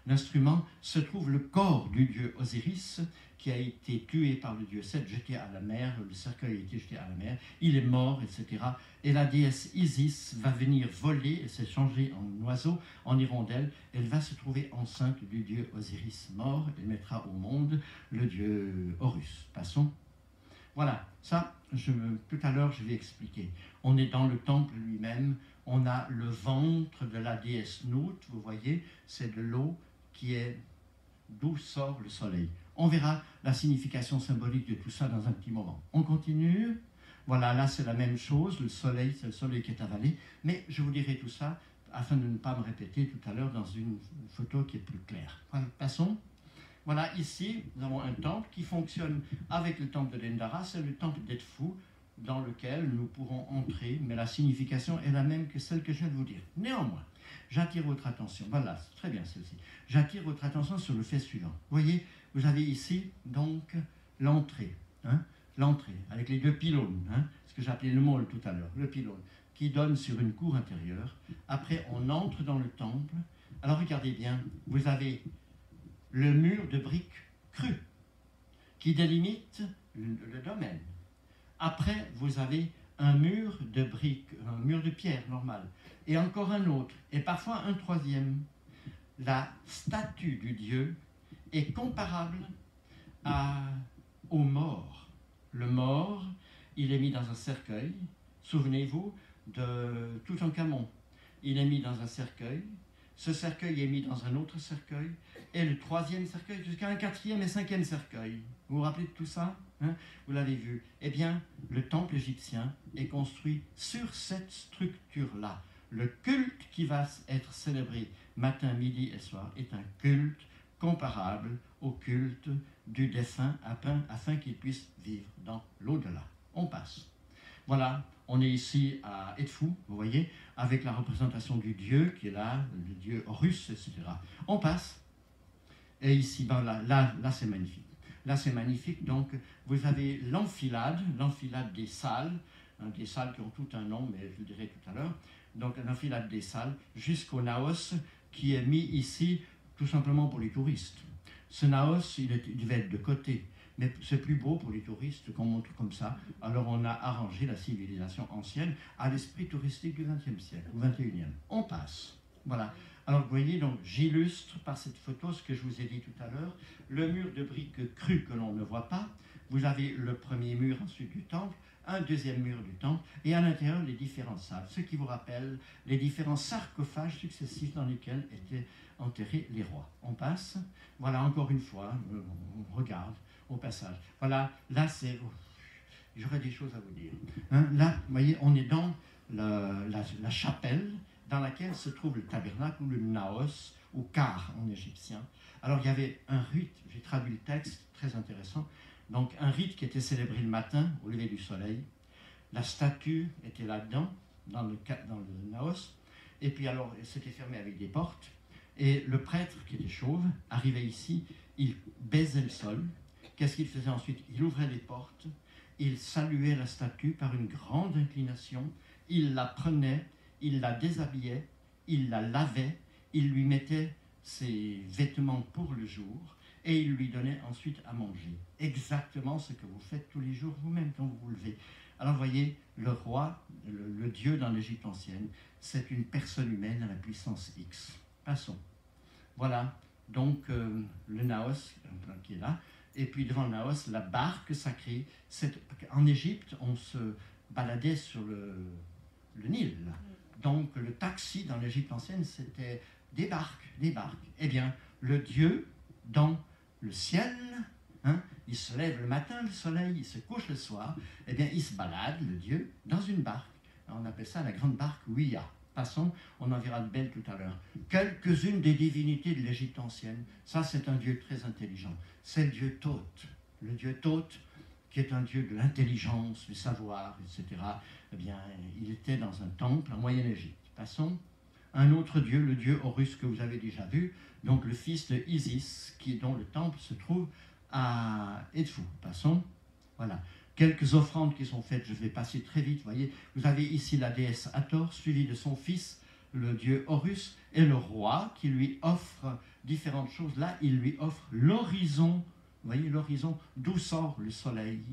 l'instrument se trouve le corps du dieu Osiris, qui a été tué par le dieu Seth, jeté à la mer, le cercueil a été jeté à la mer, il est mort, etc. Et la déesse Isis va venir voler, elle s'est changée en oiseau, en hirondelle, elle va se trouver enceinte du dieu Osiris mort, elle mettra au monde le dieu Horus. Passons. Voilà, ça, tout à l'heure, je vais expliquer. On est dans le temple lui-même, on a le ventre de la déesse Nout, vous voyez, c'est de l'eau qui est d'où sort le soleil. On verra la signification symbolique de tout ça dans un petit moment. On continue. Voilà, là c'est la même chose, le soleil, c'est le soleil qui est avalé, mais je vous dirai tout ça afin de ne pas me répéter tout à l'heure dans une photo qui est plus claire. Voilà, passons. Voilà, ici, nous avons un temple qui fonctionne avec le temple de Dendara, c'est le temple d'Edfu, dans lequel nous pourrons entrer, mais la signification est la même que celle que je viens de vous dire. Néanmoins, j'attire votre attention, voilà, c'est très bien celle-ci, j'attire votre attention sur le fait suivant. Vous voyez, vous avez ici, donc, l'entrée, l'entrée, avec les deux pylônes, ce que j'appelais le môle tout à l'heure, le pylône, qui donne sur une cour intérieure. Après, on entre dans le temple. Alors, regardez bien, vous avez le mur de briques crues qui délimite le domaine. Après, vous avez un mur de briques, un mur de pierre normal, et encore un autre, et parfois un troisième. La statue du dieu est comparable au mort. Le mort, il est mis dans un cercueil. Souvenez-vous de Toutankhamon. Il est mis dans un cercueil. Ce cercueil est mis dans un autre cercueil, et le troisième cercueil jusqu'à un quatrième et cinquième cercueil. Vous vous rappelez de tout ça, vous l'avez vu. Eh bien, le temple égyptien est construit sur cette structure-là. Le culte qui va être célébré matin, midi et soir est un culte comparable au culte du défunt afin qu'il puisse vivre dans l'au-delà. On passe. Voilà, on est ici à Edfu, vous voyez, avec la représentation du dieu qui est là, le dieu Horus, etc. On passe. Et ici, ben là c'est magnifique. Là, c'est magnifique. Donc, vous avez l'enfilade des salles qui ont tout un nom, mais je le dirai tout à l'heure. Donc, l'enfilade des salles jusqu'au naos qui est mis ici tout simplement pour les touristes. Ce naos, il devait être de côté. Mais c'est plus beau pour les touristes qu'on montre comme ça. Alors on a arrangé la civilisation ancienne à l'esprit touristique du XXe siècle, au XXIe. On passe. Voilà. Alors vous voyez, donc j'illustre par cette photo ce que je vous ai dit tout à l'heure. Le mur de briques crues que l'on ne voit pas. Vous avez le premier mur ensuite du temple, un deuxième mur du temple, et à l'intérieur les différentes salles. Ce qui vous rappelle les différents sarcophages successifs dans lesquels étaient enterrés les rois. On passe. Voilà, encore une fois, on regarde au passage. Voilà, là c'est... J'aurais des choses à vous dire. Là, vous voyez, on est dans la chapelle dans laquelle se trouve le tabernacle ou le naos, ou car en égyptien. Alors il y avait un rite, j'ai traduit le texte, très intéressant, donc un rite qui était célébré le matin au lever du soleil. La statue était là-dedans, dans le naos, et puis alors c'était fermé avec des portes, et le prêtre qui était chauve arrivait ici, il baisait le sol. Qu'est-ce qu'il faisait ensuite? Il ouvrait les portes, il saluait la statue par une grande inclination, il la prenait, il la déshabillait, il la lavait, il lui mettait ses vêtements pour le jour, et il lui donnait ensuite à manger. Exactement ce que vous faites tous les jours vous-même quand vous vous levez. Alors, vous voyez, le roi, le dieu dans l'Égypte ancienne, c'est une personne humaine à la puissance X. Passons. Voilà, donc le Naos qui est là. Et puis devant le Naos, la barque sacrée. En Égypte, on se baladait sur le Nil. Donc le taxi dans l'Égypte ancienne, c'était des barques, des barques. Eh bien, le Dieu dans le ciel, il se lève le matin, le soleil, il se couche le soir, eh bien, il se balade, le Dieu, dans une barque. On appelle ça la grande barque Ouïa. Passons, on en verra de belles tout à l'heure. Quelques-unes des divinités de l'Égypte ancienne, ça c'est un Dieu très intelligent. C'est le Dieu Thoth. Le Dieu Thoth, qui est un Dieu de l'intelligence, du savoir, etc. Eh bien, il était dans un temple en Moyen-Égypte. Passons. Un autre Dieu, le Dieu Horus que vous avez déjà vu, donc le fils de Isis, dont le temple se trouve à Edfou. Passons. Voilà. Quelques offrandes qui sont faites, je vais passer très vite, vous voyez. Vous avez ici la déesse Hathor, suivie de son fils, le dieu Horus, et le roi qui lui offre différentes choses. Là, il lui offre l'horizon, vous voyez, l'horizon, d'où sort le soleil.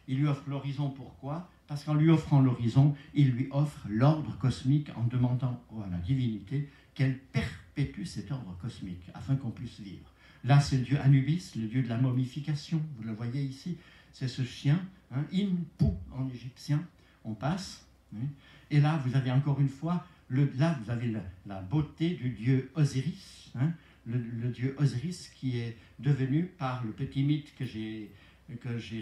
Il lui offre l'horizon, pourquoi? Parce qu'en lui offrant l'horizon, il lui offre l'ordre cosmique en demandant à la divinité qu'elle perpétue cet ordre cosmique, afin qu'on puisse vivre. Là, c'est le dieu Anubis, le dieu de la momification, vous le voyez ici. C'est ce chien, Inpu en égyptien, on passe. Et là, vous avez encore une fois, là, vous avez la beauté du dieu Osiris, le dieu Osiris qui est devenu, par le petit mythe que j'ai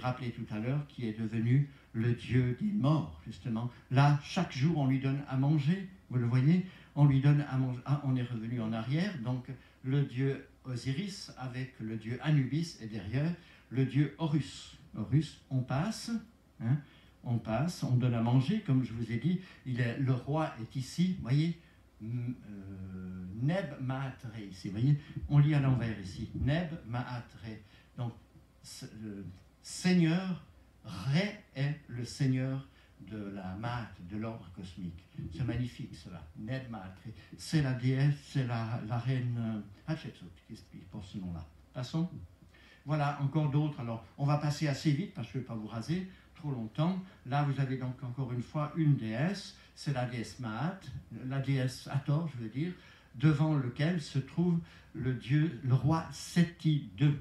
rappelé tout à l'heure, qui est devenu le dieu des morts, justement. Là, chaque jour, on lui donne à manger, vous le voyez, on lui donne à manger. Ah, on est revenu en arrière, donc le dieu Osiris avec le dieu Anubis et derrière le dieu Horus. Horus, on passe, on donne à manger, comme je vous ai dit, le roi est ici, vous voyez, Neb Maatre, ici, vous voyez, on lit à l'envers ici, Neb Maatre, donc Seigneur, Ré est le Seigneur de la Maat, de l'ordre cosmique. C'est magnifique cela, Neb Maatre, c'est la déesse, c'est la reine Hatshepsut qui porte ce nom-là. Passons. Voilà, encore d'autres. Alors, on va passer assez vite parce que je ne vais pas vous raser trop longtemps. Là, vous avez donc encore une fois une déesse, c'est la déesse Maat, la déesse Hathor, je veux dire, devant lequel se trouve le roi Séti II.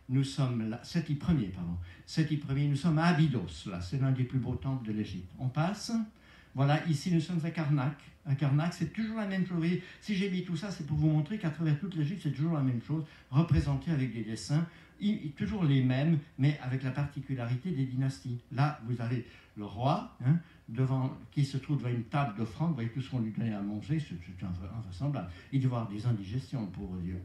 Nous sommes là, Séti Ier, pardon. Séti Ier, nous sommes à Abydos, là, c'est l'un des plus beaux temples de l'Égypte. On passe. Voilà, ici nous sommes à Karnak. À Karnak, c'est toujours la même chose. Si j'ai mis tout ça, c'est pour vous montrer qu'à travers toute l'Égypte, c'est toujours la même chose, représentée avec des dessins, toujours les mêmes, mais avec la particularité des dynasties. Là, vous avez le roi, qui se trouve devant une table d'offrande, vous voyez tout ce qu'on lui donnait à manger, c'est invraisemblable. Il doit avoir des indigestions, le pauvre Dieu.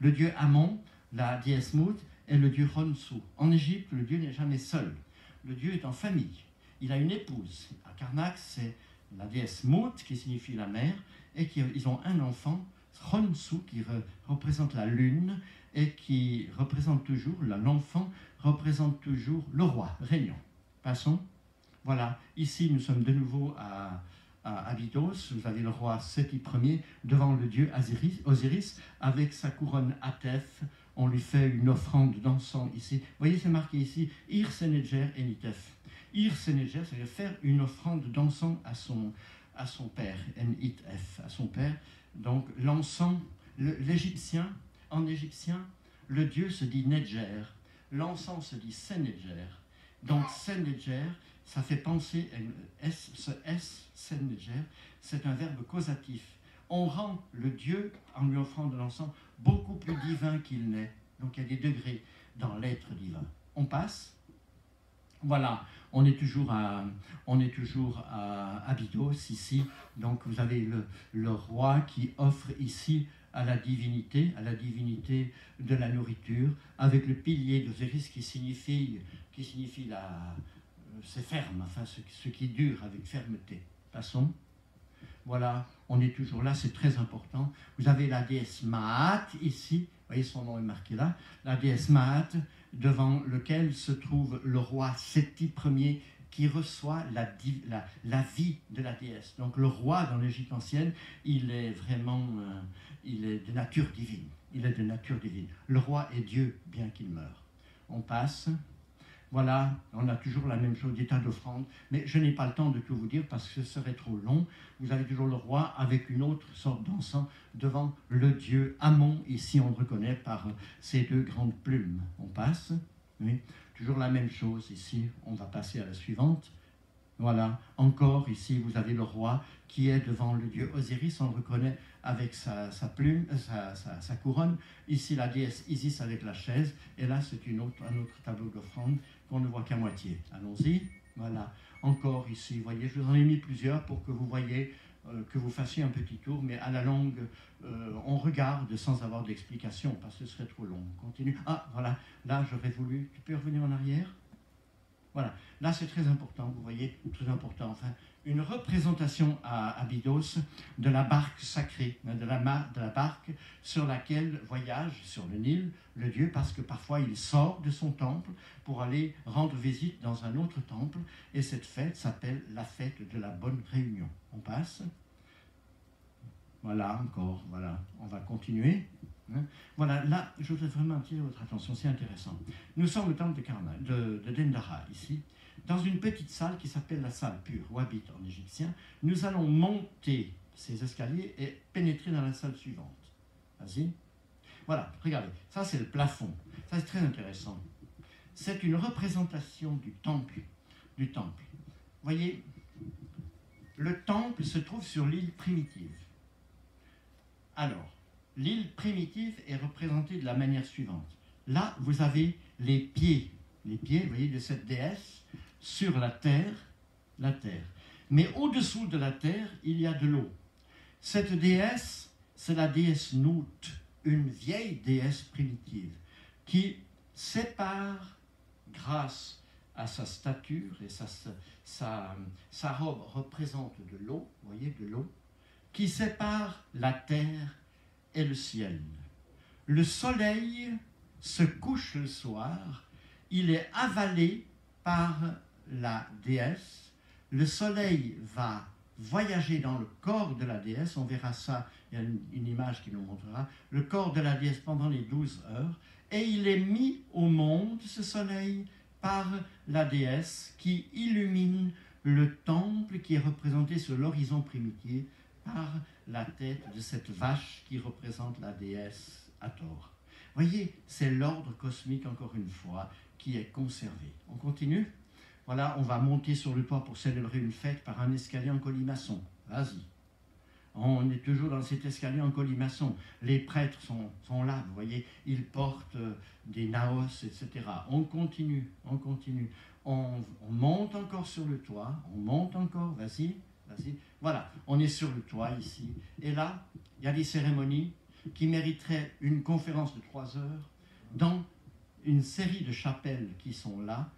Le dieu Amon, la déesse Mout, et le dieu Honsu. En Égypte, le dieu n'est jamais seul. Le dieu est en famille. Il a une épouse. À Karnak, c'est la déesse Mout, qui signifie la mère, et ils ont un enfant, Honsu, qui représente la lune, et qui représente toujours, l'enfant représente toujours le roi régnant. Passons. Voilà, ici nous sommes de nouveau à Abydos, vous avez le roi Séti Ier devant le dieu Osiris, avec sa couronne Atef, on lui fait une offrande d'encens ici. Vous voyez, c'est marqué ici, Ir Senedjer Enitef. Ir Senedjer, c'est-à-dire faire une offrande d'encens à son père, Enitef, à son père. Donc l'encens, l'égyptien, en égyptien, le dieu se dit Nedjer, l'encens se dit Senedjer. Donc Senedjer, ça fait penser, ce S, Senedjer, c'est un verbe causatif. On rend le Dieu, en lui offrant de l'encens, beaucoup plus divin qu'il n'est. Donc il y a des degrés dans l'être divin. On passe. Voilà, on est toujours à Abydos ici. Donc vous avez le roi qui offre ici à la divinité de la nourriture, avec le pilier d'Osiris qui signifie c'est ferme, enfin ce qui dure avec fermeté. Passons. Voilà, on est toujours là, c'est très important. Vous avez la déesse Maat ici, vous voyez son nom est marqué là, la déesse Maat, devant lequel se trouve le roi Séti Ier, qui reçoit la vie de la déesse. Donc le roi dans l'Égypte ancienne, il est vraiment il est de nature divine. il est de nature divine. Le roi est Dieu, bien qu'il meure. On passe. Voilà, on a toujours la même chose, des tas d'offrandes, mais je n'ai pas le temps de tout vous dire parce que ce serait trop long. Vous avez toujours le roi avec une autre sorte d'encens devant le dieu Ammon. Ici, on le reconnaît par ces deux grandes plumes. On passe, oui, toujours la même chose ici. On va passer à la suivante. Voilà, encore ici, vous avez le roi qui est devant le dieu Osiris, on le reconnaît avec sa plume, sa couronne. Ici, la déesse Isis avec la chaise, et là, c'est un autre tableau d'offrande qu'on ne voit qu'à moitié. Allons-y, voilà. Encore ici, vous voyez, je vous en ai mis plusieurs pour que vous voyez, que vous fassiez un petit tour, mais à la longue, on regarde sans avoir d'explication, parce que ce serait trop long. On continue. Ah, voilà, là, j'aurais voulu... Tu peux revenir en arrière ? Voilà, là c'est très important, vous voyez, très important. Enfin, une représentation à Abydos de la barque sacrée, de la barque sur laquelle voyage sur le Nil le dieu, parce que parfois il sort de son temple pour aller rendre visite dans un autre temple, et cette fête s'appelle la fête de la bonne réunion. On passe. Voilà, encore, voilà, on va continuer. Voilà, là, je voudrais vraiment attirer votre attention, c'est intéressant. Nous sommes au temple de Dendara, ici, dans une petite salle qui s'appelle la salle pure, Wabit en égyptien. Nous allons monter ces escaliers et pénétrer dans la salle suivante. Vas-y. Voilà, regardez, ça c'est le plafond. Ça c'est très intéressant. C'est une représentation du temple. Vous voyez, le temple se trouve sur l'île primitive. Alors, l'île primitive est représentée de la manière suivante. Là, vous avez les pieds, vous voyez, de cette déesse sur la terre. Mais au-dessous de la terre, il y a de l'eau. Cette déesse, c'est la déesse Nout, une vieille déesse primitive, qui sépare, grâce à sa stature, et sa robe représente de l'eau, vous voyez, de l'eau, qui sépare la terre et le ciel. Le soleil se couche le soir, il est avalé par la déesse. Le soleil va voyager dans le corps de la déesse, on verra ça, il y a une image qui nous montrera, le corps de la déesse pendant les 12 heures, et il est mis au monde, ce soleil, par la déesse qui illumine le temple qui est représenté sur l'horizon primitif par la tête de cette vache qui représente la déesse Hathor. Voyez, c'est l'ordre cosmique, encore une fois, qui est conservé. On continue. Voilà, on va monter sur le toit pour célébrer une fête par un escalier en colimaçon. Vas-y. On est toujours dans cet escalier en colimaçon. Les prêtres sont là, vous voyez, ils portent des naos, etc. On continue. On monte encore sur le toit, on monte encore, vas-y. Voilà, on est sur le toit ici. Et là, il y a des cérémonies qui mériteraient une conférence de 3 heures dans une série de chapelles qui sont là,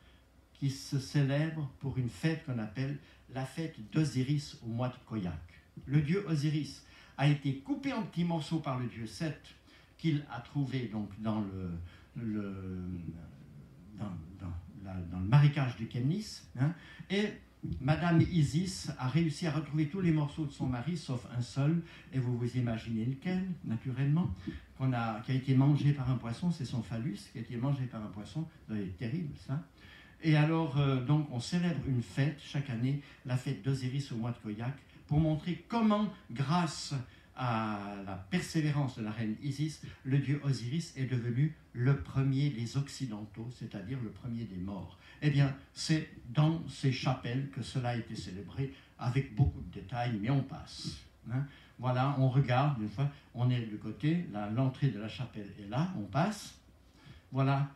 qui se célèbrent pour une fête qu'on appelle la fête d'Osiris au mois de Koyak. Le dieu Osiris a été coupé en petits morceaux par le dieu Seth, qu'il a trouvé donc dans le marécage du Kémis, et Madame Isis a réussi à retrouver tous les morceaux de son mari, sauf un seul, et vous vous imaginez lequel, naturellement, qui a été mangé par un poisson, c'est son phallus, qui a été mangé par un poisson, c'est terrible ça. Et alors, donc, on célèbre une fête chaque année, la fête d'Osiris au mois de Koyak, pour montrer comment, grâce à la persévérance de la reine Isis, le dieu Osiris est devenu le premier des Occidentaux, c'est-à-dire le premier des morts. Eh bien, c'est dans ces chapelles que cela a été célébré, avec beaucoup de détails, mais on passe. Voilà, on regarde, une fois, on est de côté, l'entrée de la chapelle est là, on passe. Voilà,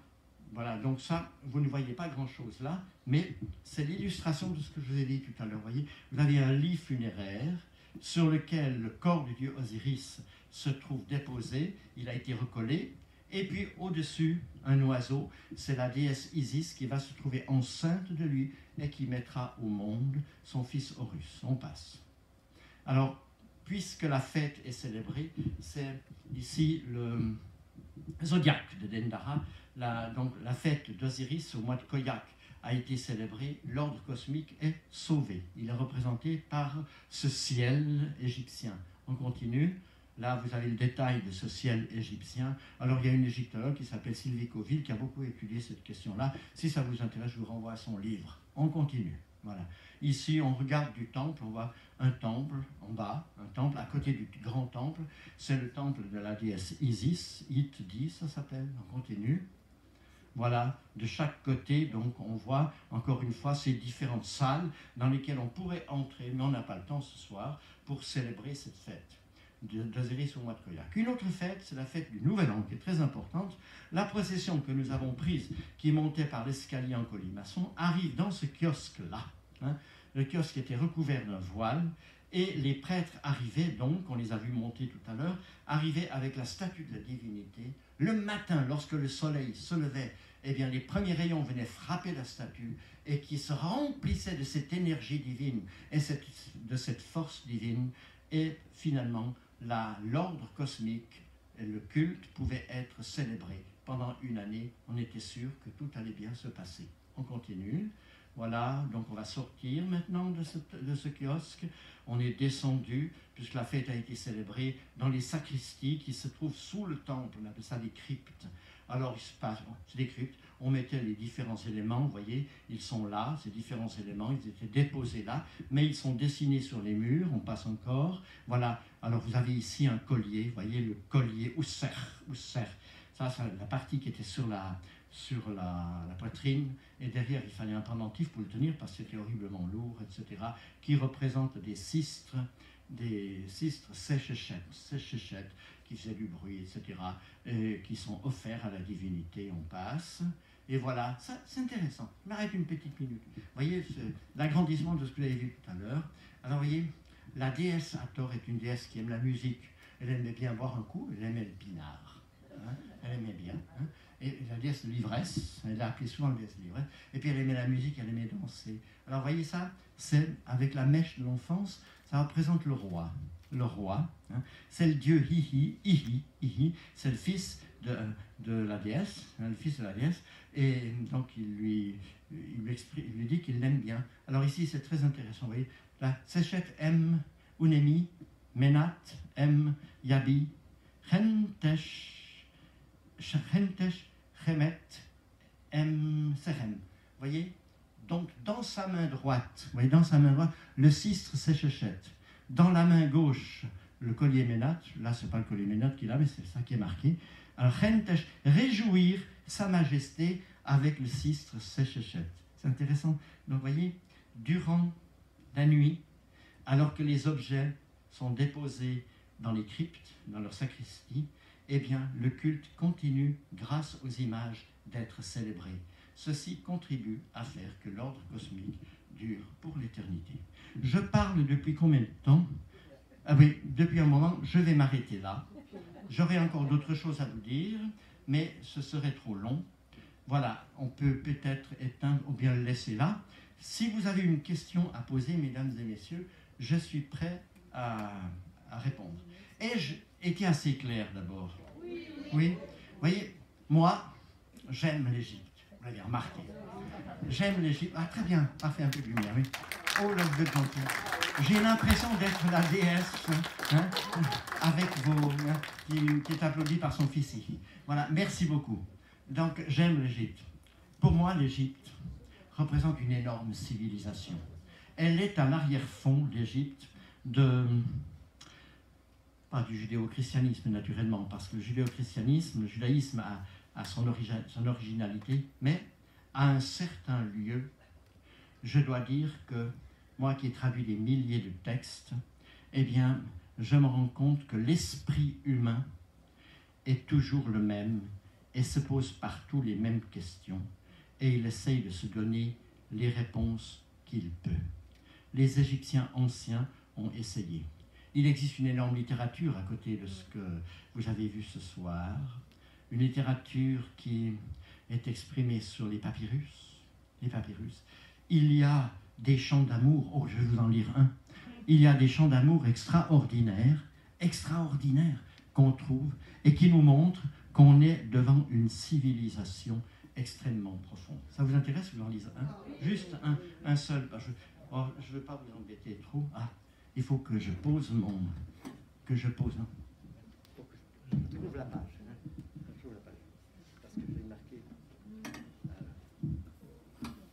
donc ça, vous ne voyez pas grand-chose là, mais c'est l'illustration de ce que je vous ai dit tout à l'heure. Voyez, vous avez un lit funéraire sur lequel le corps du dieu Osiris se trouve déposé, il a été recollé, et puis au-dessus, un oiseau, c'est la déesse Isis qui va se trouver enceinte de lui et qui mettra au monde son fils Horus. On passe. Alors, puisque la fête est célébrée, c'est ici le zodiaque de Dendara, donc la fête d'Osiris au mois de Koyak a été célébrée, l'ordre cosmique est sauvé. Il est représenté par ce ciel égyptien. On continue. Là, vous avez le détail de ce ciel égyptien. Alors, il y a une égyptologue qui s'appelle Sylvie Coville qui a beaucoup étudié cette question-là. Si ça vous intéresse, je vous renvoie à son livre. On continue. Voilà. Ici, on regarde du temple, on voit un temple en bas, un temple à côté du grand temple. C'est le temple de la déesse Isis, It-10, ça s'appelle. On continue. Voilà, de chaque côté, donc on voit encore une fois ces différentes salles dans lesquelles on pourrait entrer, mais on n'a pas le temps ce soir pour célébrer cette fête d'Osiris au mois de Khoiak. Une autre fête, c'est la fête du Nouvel An, qui est très importante. La procession que nous avons prise, qui montait par l'escalier en colimaçon, arrive dans ce kiosque-là. Hein. Le kiosque était recouvert d'un voile, et les prêtres arrivaient donc, on les a vus monter tout à l'heure, arrivaient avec la statue de la divinité. Le matin, lorsque le soleil se levait, eh bien, les premiers rayons venaient frapper la statue et qui se remplissait de cette énergie divine et de cette force divine. Et finalement, l'ordre cosmique et le culte pouvaient être célébrés. Pendant une année, on était sûr que tout allait bien se passer. On continue. Voilà, donc on va sortir maintenant de ce kiosque. On est descendu, puisque la fête a été célébrée, dans les sacristies qui se trouvent sous le temple. On appelle ça des cryptes. Alors, il se passe, c'est des cryptes. On mettait les différents éléments, vous voyez, ils sont là, ces différents éléments, ils étaient déposés là, mais ils sont dessinés sur les murs, on passe encore. Voilà, alors vous avez ici un collier, vous voyez le collier Ousser. Ça, c'est la partie qui était sur la poitrine, et derrière il fallait un pendentif pour le tenir parce que c'était horriblement lourd, etc., qui représente des sistres séchéchettes, qui faisaient du bruit, etc., et qui sont offerts à la divinité. On passe, et voilà, ça c'est intéressant. Je m'arrête une petite minute. Vous voyez, l'agrandissement de ce que vous avez vu tout à l'heure. Alors, vous voyez, la déesse Hathor est une déesse qui aime la musique. Elle aimait bien boire un coup, elle aimait le pinard. Hein, elle aimait bien. Hein. Et la déesse de l'ivresse, elle l'a appelée souvent la déesse de l'ivresse, et puis elle aimait la musique, elle aimait danser. Alors voyez ça, c'est avec la mèche de l'enfance, ça représente le roi. Le roi, hein, c'est le dieu Hihi, c'est le fils de la déesse, hein, le fils de la déesse, et donc il lui dit qu'il l'aime bien. Alors ici c'est très intéressant, vous voyez, la Sechet M, Unemi, Menat, M, Yabi, Rentesh, Chemet, M, Serem. Vous voyez, donc dans sa main droite, le sistre Séchéchet. Dans la main gauche, le collier Ménat. Là, ce n'est pas le collier Ménat qu'il a, mais c'est ça qui est marqué. Alors, réjouir sa majesté avec le sistre Séchéchet. C'est intéressant. Donc, vous voyez, durant la nuit, alors que les objets sont déposés dans les cryptes, dans leur sacristie, eh bien, le culte continue, grâce aux images, d'être célébré. Ceci contribue à faire que l'ordre cosmique dure pour l'éternité. Je parle depuis combien de temps? Ah oui, depuis un moment, je vais m'arrêter là. J'aurai encore d'autres choses à vous dire, mais ce serait trop long. Voilà, on peut peut-être éteindre ou bien le laisser là. Si vous avez une question à poser, mesdames et messieurs, je suis prêt à répondre. Ai-je été assez clair d'abord? Oui. Vous voyez, moi, j'aime l'Égypte. Vous l'avez remarqué. J'aime l'Égypte. Ah, très bien, parfait, un peu de lumière, oui. Oh là, vous êtes gentil. J'ai l'impression d'être la déesse, hein, avec vos, hein, qui est applaudie par son fils ici. Voilà, merci beaucoup. Donc, j'aime l'Égypte. Pour moi, l'Égypte représente une énorme civilisation. Elle est à l'arrière-fond, l'Égypte, pas du judéo-christianisme naturellement, parce que le judéo-christianisme, le judaïsme a son originalité, mais à un certain lieu, je dois dire que moi qui ai traduit des milliers de textes, eh bien, je me rends compte que l'esprit humain est toujours le même et se pose partout les mêmes questions, et il essaye de se donner les réponses qu'il peut. Les Égyptiens anciens ont essayé. Il existe une énorme littérature à côté de ce que vous avez vu ce soir, une littérature qui est exprimée sur les papyrus. Il y a des chants d'amour, oh, je vais vous en lire un. Il y a des chants d'amour extraordinaires qu'on trouve et qui nous montrent qu'on est devant une civilisation extrêmement profonde. Ça vous intéresse? Je vous en lise un? Juste un seul. Je ne veux pas vous embêter trop. Ah, il faut que je pose Je trouve la page. Hein. Je trouve la page. Parce que j'ai marqué.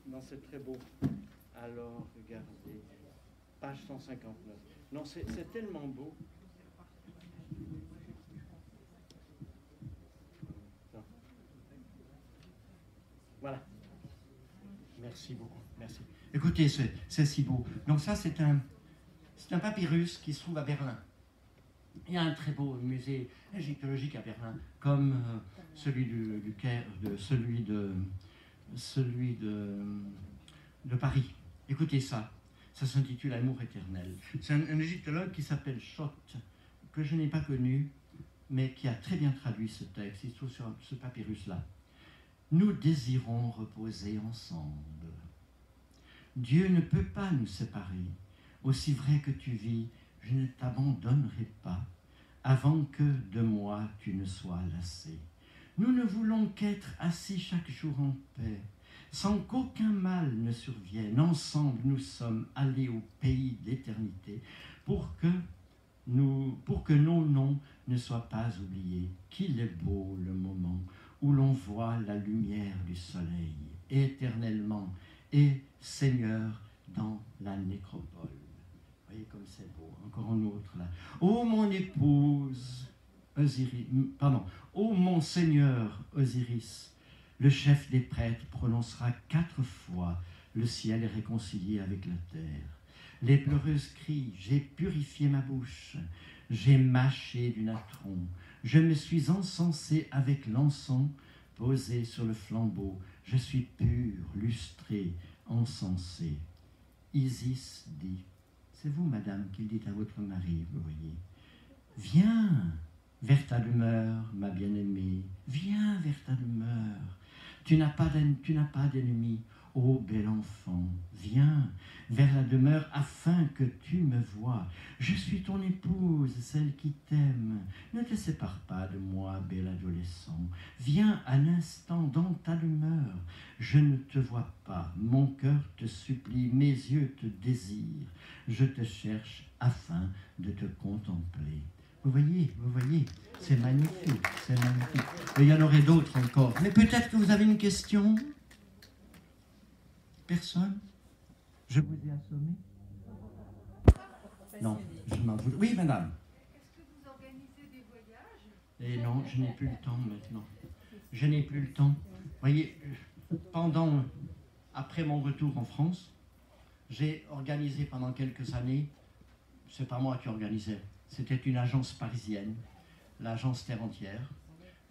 Non, c'est très beau. Alors, regardez. Page 159. Non, c'est tellement beau. Non. Voilà. Merci beaucoup. Merci. Écoutez, c'est si beau. Donc ça, c'est un papyrus qui se trouve à Berlin. Il y a un très beau musée égyptologique à Berlin, comme celui du Caire, celui de Paris. Écoutez ça. Ça s'intitule Amour éternel. C'est un égyptologue qui s'appelle Schott, que je n'ai pas connu, mais qui a très bien traduit ce texte. Il se trouve sur ce papyrus-là. Nous désirons reposer ensemble. Dieu ne peut pas nous séparer. Aussi vrai que tu vis, je ne t'abandonnerai pas avant que de moi tu ne sois lassé. Nous ne voulons qu'être assis chaque jour en paix, sans qu'aucun mal ne survienne. Ensemble, nous sommes allés au pays d'éternité pour que nos noms ne soient pas oubliés. Qu'il est beau le moment où l'on voit la lumière du soleil éternellement et Seigneur dans la nécropole. Voyez comme c'est beau. Encore un autre là. Ô mon épouse Osiris, ô mon Seigneur Osiris, le chef des prêtres prononcera 4 fois le ciel est réconcilié avec la terre. Les pleureuses crient, j'ai purifié ma bouche, j'ai mâché du natron, je me suis encensé avec l'encens posé sur le flambeau, je suis pur, lustré, encensé. Isis dit, c'est vous, madame, qui le dites à votre mari, vous voyez. Viens vers ta demeure, ma bien-aimée, viens vers ta demeure. Tu n'as pas d'ennemi, ô bel enfant. Viens vers la demeure afin que tu me vois. Je suis ton épouse, celle qui t'aime. Ne te sépare pas de moi, bel adolescent. Viens un instant dans ta demeure. Je ne te vois pas, mon cœur te supplie, mes yeux te désirent. Je te cherche afin de te contempler. Vous voyez, c'est magnifique, c'est magnifique. Et il y en aurait d'autres encore. Mais peut-être que vous avez une question? Personne? Je vous ai assommé? Non, je m'en voulais. Oui, madame. Est-ce que vous organisez des voyages? Et non, je n'ai plus le temps maintenant. Je n'ai plus le temps. Vous voyez, après mon retour en France, j'ai organisé pendant quelques années, c'est pas moi qui organisais, c'était une agence parisienne, l'agence Terre Entière,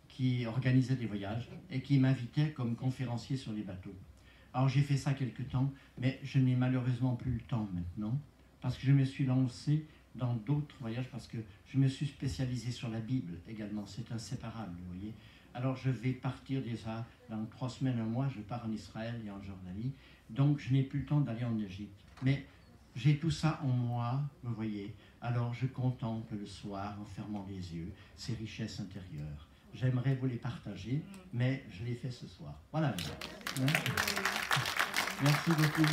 qui organisait des voyages et qui m'invitait comme conférencier sur les bateaux. Alors j'ai fait ça quelque temps, mais je n'ai malheureusement plus le temps maintenant, parce que je me suis lancé dans d'autres voyages, parce que je me suis spécialisé sur la Bible également, c'est inséparable, vous voyez. Alors je vais partir déjà dans 3 semaines, un mois, je pars en Israël et en Jordanie, donc je n'ai plus le temps d'aller en Égypte. Mais j'ai tout ça en moi, vous voyez. Alors je contemple le soir en fermant les yeux ces richesses intérieures. J'aimerais vous les partager, mais je les fais ce soir. Voilà. Merci beaucoup.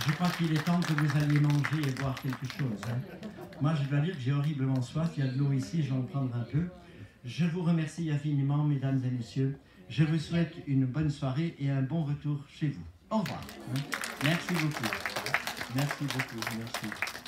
Je crois qu'il est temps que vous alliez manger et boire quelque chose. Hein. Moi, je dois dire que j'ai horriblement soif. Il y a de l'eau ici, je vais en prendre un peu. Je vous remercie infiniment, mesdames et messieurs. Je vous souhaite une bonne soirée et un bon retour chez vous. Au revoir. Merci beaucoup. Merci beaucoup. Merci.